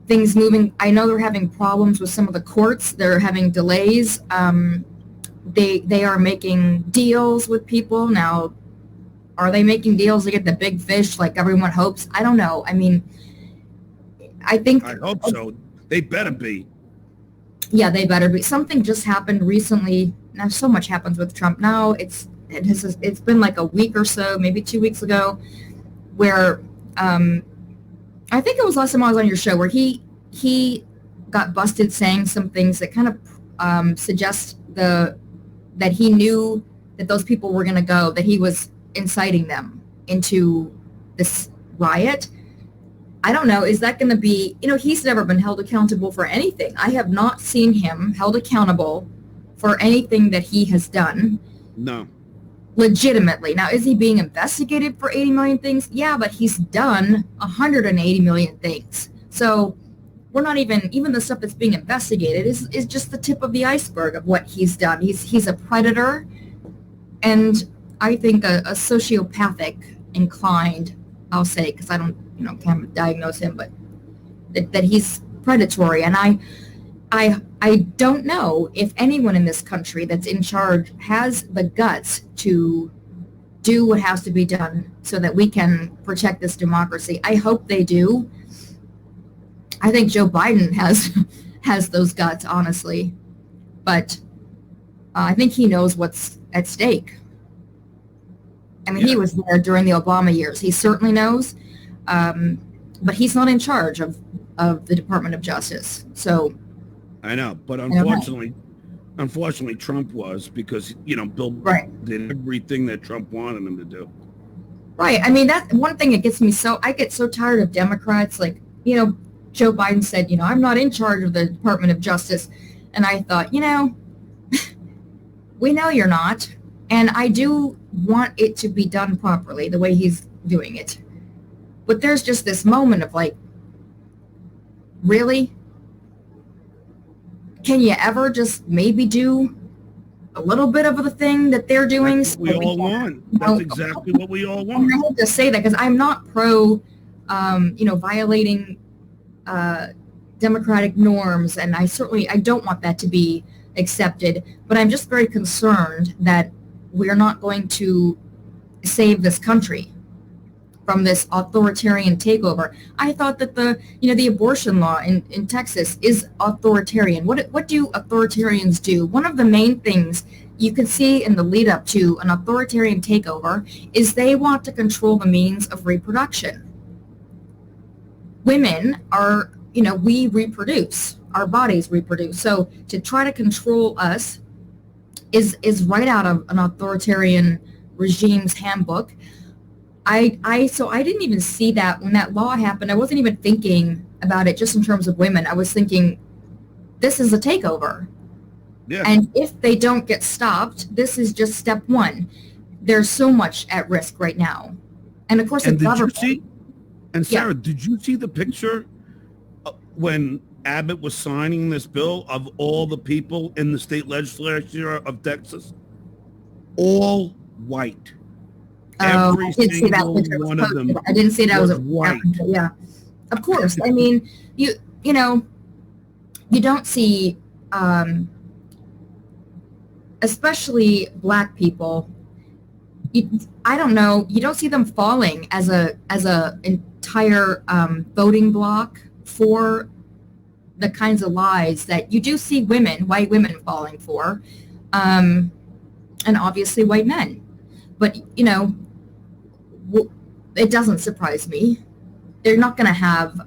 things moving. I know they're having problems with some of the courts. They're having delays. They are making deals with people. Now, are they making deals to get the big fish like everyone hopes? I don't know. I mean, I hope so. They better be. Yeah, they better be. Something just happened recently. Now, so much happens with Trump. Now it's been like a week or so, maybe 2 weeks ago, where I think it was last time I was on your show, where he got busted saying some things that kind of suggest that he knew that those people were going to go, that he was inciting them into this riot. I don't know. Is that going to be, he's never been held accountable for anything. I have not seen him held accountable for anything that he has done. No. Legitimately. Now, is he being investigated for 80 million things? Yeah, but he's done 180 million things. So we're not even the stuff that's being investigated is just the tip of the iceberg of what he's done. He's a predator, and I think a sociopathic inclined, I'll say, because I don't, can't diagnose him, but that he's predatory. And I don't know if anyone in this country that's in charge has the guts to do what has to be done so that we can protect this democracy. I hope they do. I think Joe Biden has those guts, honestly. But I think he knows what's at stake. I mean, He was there during the Obama years. He certainly knows. But he's not in charge of the Department of Justice. So I know, but unfortunately, Trump was, because Bill did everything that Trump wanted him to do. Right. I mean, that one thing that gets me I get so tired of Democrats. Like, Joe Biden said, I'm not in charge of the Department of Justice, and I thought, we know you're not, and I do want it to be done properly the way he's doing it. But there's just this moment of like, really? Can you ever just maybe do a little bit of the thing that they're doing? That's what we all want. That's exactly what we all want. I hate to say that because I'm not pro, violating democratic norms, and I don't want that to be accepted. But I'm just very concerned that we're not going to save this country from this authoritarian takeover. I thought that the abortion law in Texas is authoritarian. What do authoritarians do? One of the main things you can see in the lead up to an authoritarian takeover is they want to control the means of reproduction. Women are, we reproduce, our bodies reproduce. So to try to control us is right out of an authoritarian regime's handbook. So I didn't even see that when that law happened. I wasn't even thinking about it just in terms of women. I was thinking, this is a takeover. Yeah. And if they don't get stopped, this is just step one. There's so much at risk right now. And of course, the government. Sarah, did you see the picture when Abbott was signing this bill of all the people in the state legislature of Texas? All white. Every single one of them. I didn't see that was white. Yeah, of course. I mean, you don't see, especially black people. I don't know. You don't see them falling as a entire voting bloc for the kinds of lies that you do see white women falling for, and obviously white men. But it doesn't surprise me. They're not going to have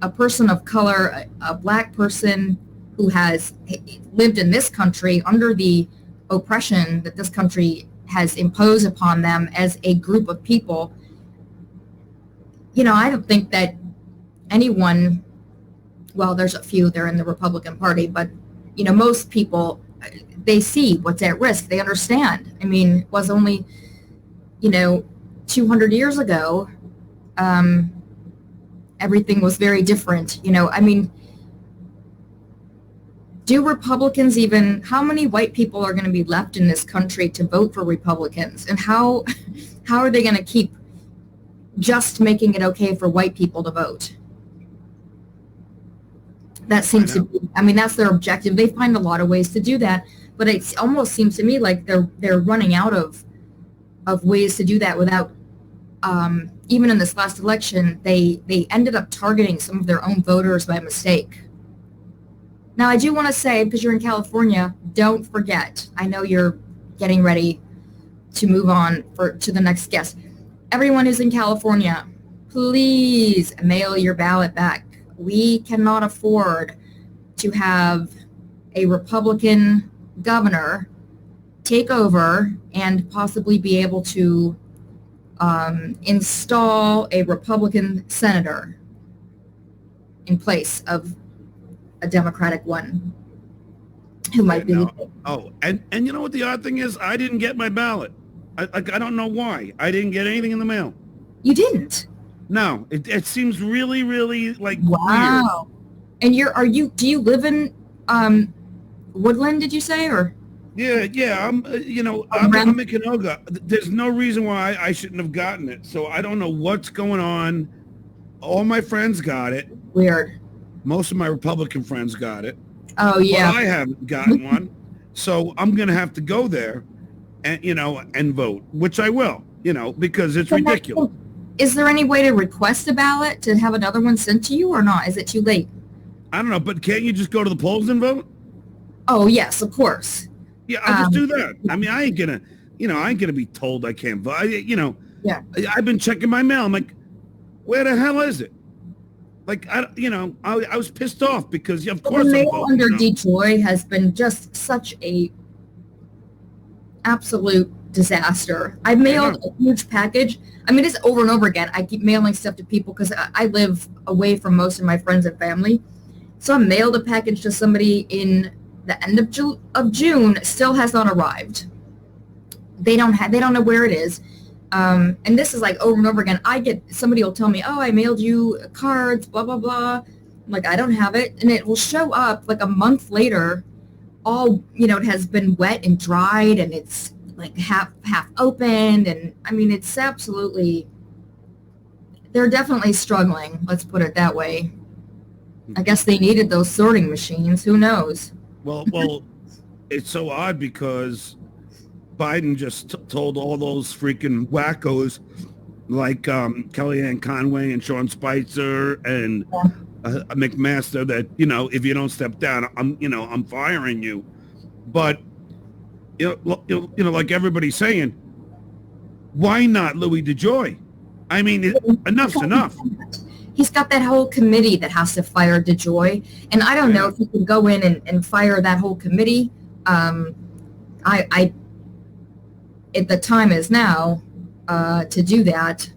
a person of color, a black person who has lived in this country under the oppression that this country has imposed upon them as a group of people. I don't think that anyone, well, there's a few, they're in the Republican Party, but, most people, they see what's at risk. They understand. I mean, it was only, 200 years ago, everything was very different. Do Republicans how many white people are going to be left in this country to vote for Republicans? And how are they going to keep just making it okay for white people to vote? That seems to be, I mean, that's their objective. They find a lot of ways to do that, but it almost seems to me like they're running out of ways to do that without, even in this last election, they ended up targeting some of their own voters by mistake. Now, I do want to say, because you're in California, don't forget, I know you're getting ready to move on to the next guest. Everyone who's in California, please mail your ballot back. We cannot afford to have a Republican governor take over and possibly be able to install a Republican senator in place of a Democratic one who might be. Oh, and you know what the odd thing is? I didn't get my ballot. I don't know why. I didn't get anything in the mail. You didn't? No, it seems really, really like wow. Weird. And do you live in Woodland, did you say, or? Yeah. I'm in Canoga. There's no reason why I shouldn't have gotten it. So I don't know what's going on. All my friends got it. Weird. Most of my Republican friends got it. Oh, yeah. But I haven't gotten one. So I'm going to have to go there and vote, which I will, because it's ridiculous. Is there any way to request a ballot to have another one sent to you or not? Is it too late? I don't know, but can't you just go to the polls and vote? Oh, yes, of course. Yeah, I'll just do that. I mean, I ain't gonna be told I can't vote. Yeah. I've been checking my mail. I'm like, where the hell is it? Like, I was pissed off because, of course, the mail under Detroit has been just such a absolute disaster. I mailed a huge package. I mean, it's over and over again. I keep mailing stuff to people because I live away from most of my friends and family. So I mailed a package to somebody in the end of June. Still has not arrived. They don't know where it is. And this is like over and over again. Somebody will tell me, oh, I mailed you cards, blah, blah, blah. I'm like, I don't have it. And it will show up like a month later, all, it has been wet and dried and it's like half opened. And I mean, it's absolutely, they're definitely struggling. Let's put it that way. I guess they needed those sorting machines. Who knows? Well, it's so odd because Biden just told all those freaking wackos like Kellyanne Conway and Sean Spicer and McMaster that, if you don't step down, I'm firing you. But, like everybody's saying, why not Louis DeJoy? I mean, enough's enough. He's got that whole committee that has to fire DeJoy. And I don't know if he can go in and fire that whole committee. The time is now to do that.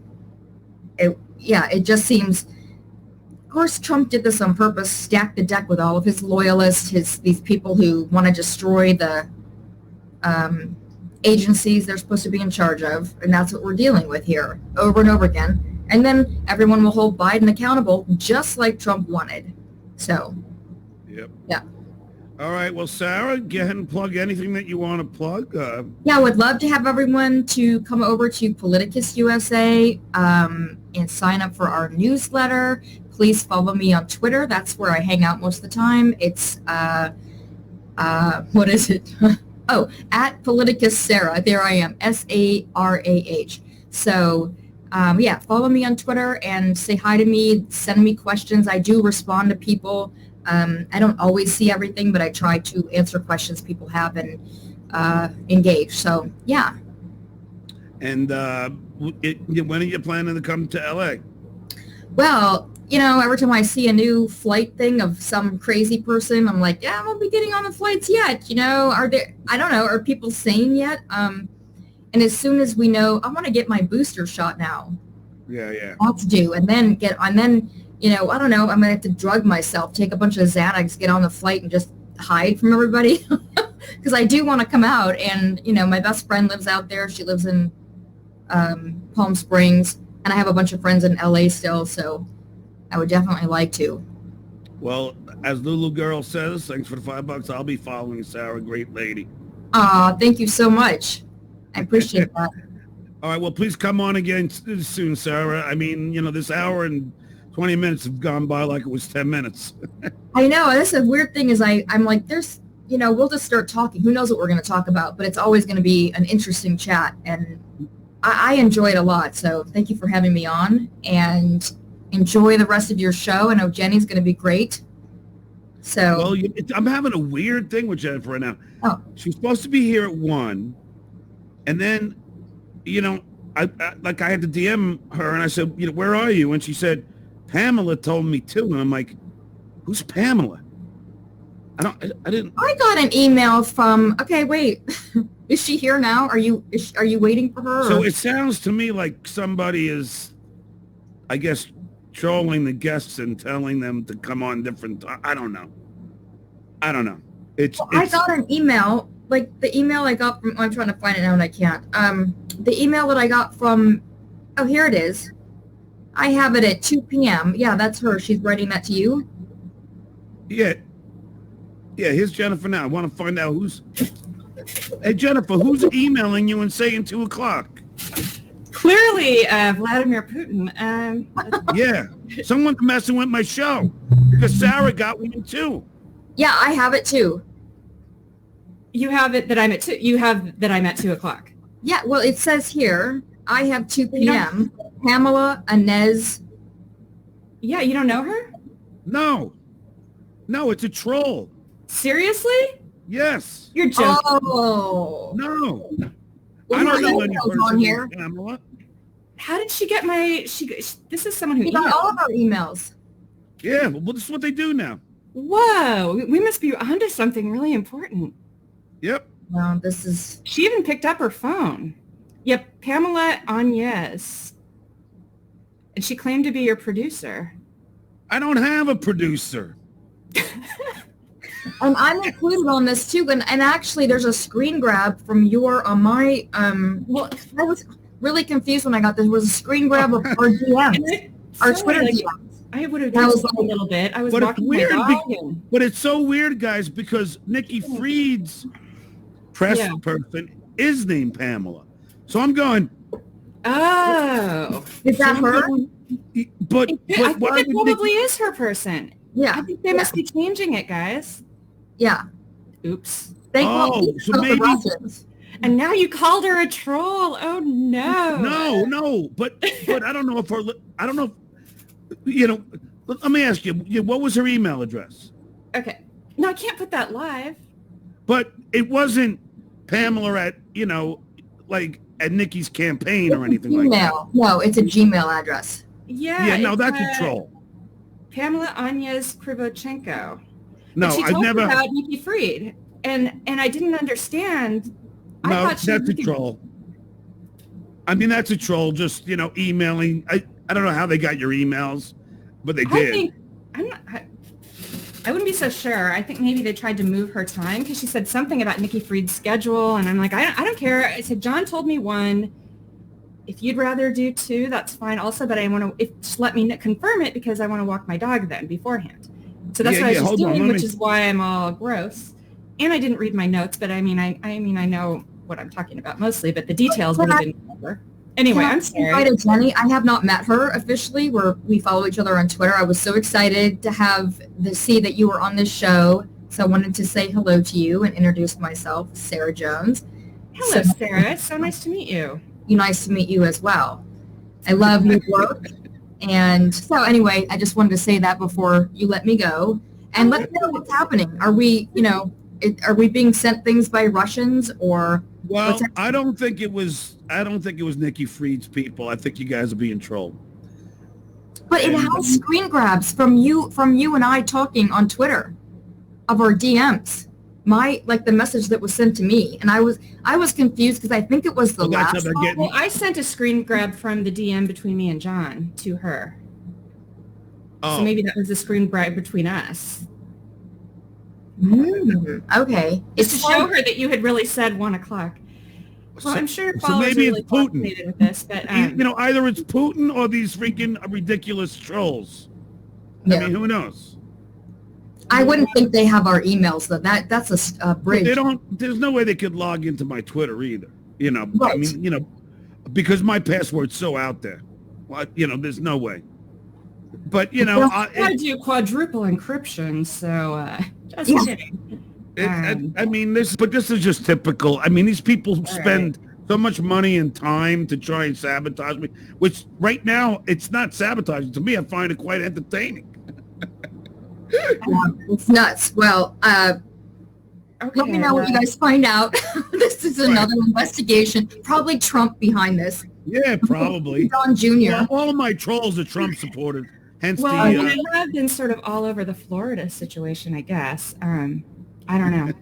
It just seems, of course, Trump did this on purpose, stacked the deck with all of his loyalists, these people who want to destroy the agencies they're supposed to be in charge of, and that's what we're dealing with here over and over again. And then everyone will hold Biden accountable, just like Trump wanted. So, yep. Yeah. All right. Well, Sarah, go ahead and plug anything that you want to plug. Yeah, I would love to have everyone to come over to Politicus USA and sign up for our newsletter. Please follow me on Twitter. That's where I hang out most of the time. It's, what is it? Oh, at Politicus Sarah. There I am, SARAH. So, follow me on Twitter and say hi to me. Send me questions. I do respond to people. I don't always see everything, but I try to answer questions people have and engage. So, yeah. And when are you planning to come to LA? Well, every time I see a new flight thing of some crazy person, I'm like, yeah, I won't be getting on the flights yet. I don't know, are people sane yet? And as soon as we know, I want to get my booster shot now. Yeah. That's due. And then I don't know, I'm going to have to drug myself, take a bunch of Xanax, get on the flight and just hide from everybody. Because I do want to come out. And, my best friend lives out there. She lives in Palm Springs. And I have a bunch of friends in LA still. So I would definitely like to. Well, as Lulu Girl says, thanks for the $5. I'll be following Sarah, great lady. Thank you so much. I appreciate that. All right. Well, please come on again soon, Sarah. I mean, this hour and 20 minutes have gone by like it was 10 minutes. I know. That's a weird thing is I'm like, there's, we'll just start talking. Who knows what we're going to talk about, but it's always going to be an interesting chat. And I enjoy it a lot. So thank you for having me on and enjoy the rest of your show. I know Jenny's going to be great. So. Well, I'm having a weird thing with Jennifer right now. Oh. She's supposed to be here at 1. And then, I had to DM her and I said, where are you? And she said, Pamela told me too. And I'm like, who's Pamela? I got an email from, okay, wait, is she here now? Are you waiting for her? So it sounds to me like somebody is, I guess, trolling the guests and telling them to come on different, I don't know. I got an email, like the email I got from, I'm trying to find it now and I can't. The email that I got from, oh, here it is. I have it at 2 p.m. Yeah, that's her. She's writing that to you? Yeah, here's Jennifer now. I want to find out who's... Hey, Jennifer, who's emailing you and saying 2 o'clock? Clearly, Vladimir Putin. Yeah, someone's messing with my show because Sarah got one too. Yeah, I have it too. You have it that I'm at 2. You have that I'm at 2 o'clock. Yeah, well, it says here, I have 2 p.m. Pamela Inez. Yeah, you don't know her? No, it's a troll. Seriously? Yes. You're joking. Oh. No. Well, I don't know any on here. Pamela. How did she get my... This is someone who got all of our emails. Yeah, well, this is what they do now. Whoa, we must be onto something really important. Yep. Well, this is... She even picked up her phone. Yep, Pamela Inez. And she claimed to be your producer. I don't have a producer. I'm included on this too, and actually there's a screen grab from my, well, I was really confused when I got this. There was a screen grab of our DMs, our Twitter DMs. I would have just a little bit. I was walking my dog. But it's so weird, guys, because Nikki Fried's press person is named Pamela. So I'm going, oh. Is that her? But I think it probably is her person. Yeah. I think they must be changing it, guys. Yeah. Oops. So maybe. And now you called her a troll. Oh no. No. But I don't know if I don't know. Let me ask you. What was her email address? Okay. No, I can't put that live. But it wasn't Pamela at like at Nikki's campaign or anything like that. No, it's a Gmail address. Yeah. Yeah. No, that's a troll. Pamela Inez Krivochenko. No, I've never about Nikki Fried, and I didn't understand. No, that's a troll. I mean, that's a troll. Just emailing. I don't know how they got your emails, but they did. I wouldn't be so sure. I think maybe they tried to move her time because she said something about Nikki Fried's schedule, and I'm like, I don't care. I said John told me 1. If you'd rather do 2, that's fine also, but I want to just let me confirm it because I want to walk my dog then beforehand. So that's what I was just doing, which is why I'm all gross. And I didn't read my notes, but I mean I know what I'm talking about mostly, but the details would have been over. Anyway, I'm sorry. Jenny, I have not met her officially. We follow each other on Twitter. I was so excited to see that you were on this show. So I wanted to say hello to you and introduce myself, Sarah Jones. Hello, Sarah. It's so nice to meet you. Nice to meet you as well. I love your work. And so anyway, I just wanted to say that before you let me go. And let me know what's happening. Are we, are we being sent things by Russians or? Well, I don't think it was Nikki Fried's people. I think you guys are being trolled. But it has screen grabs from you and I talking on Twitter of our DMs. The message that was sent to me, and I was confused because I think it was the last one. Well, I sent a screen grab from the DM between me and John to her. Oh. So maybe that was a screen grab between us. Okay. It's to show her that you had really said 1 o'clock. Well, I'm sure followers maybe are really fascinated with this, but either it's Putin or these freaking ridiculous trolls. Yeah. I mean, who knows? I wouldn't think they have our emails though. That's a bridge. They don't. There's no way they could log into my Twitter either. Right. I mean, because my password's so out there. Well, there's no way. But, you know, I do quadruple encryption, so just kidding. I mean, this is just typical. I mean, these people spend so much money and time to try and sabotage me, which right now it's not sabotaging. To me, I find it quite entertaining. It's nuts. Well, let me know what you guys find out. This is another investigation. Probably Trump behind this. Yeah, probably. John Jr. Well, all of my trolls are Trump supporters. Hence they have been sort of all over the Florida situation, I guess. I don't know.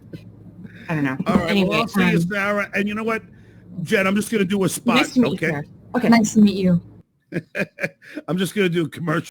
All right, anyway, well, I'll see you, Sarah. And you know what, Jen, I'm just going to do a spot, nice to meet you, okay? Sarah. Okay. Nice to meet you. I'm just going to do a commercial.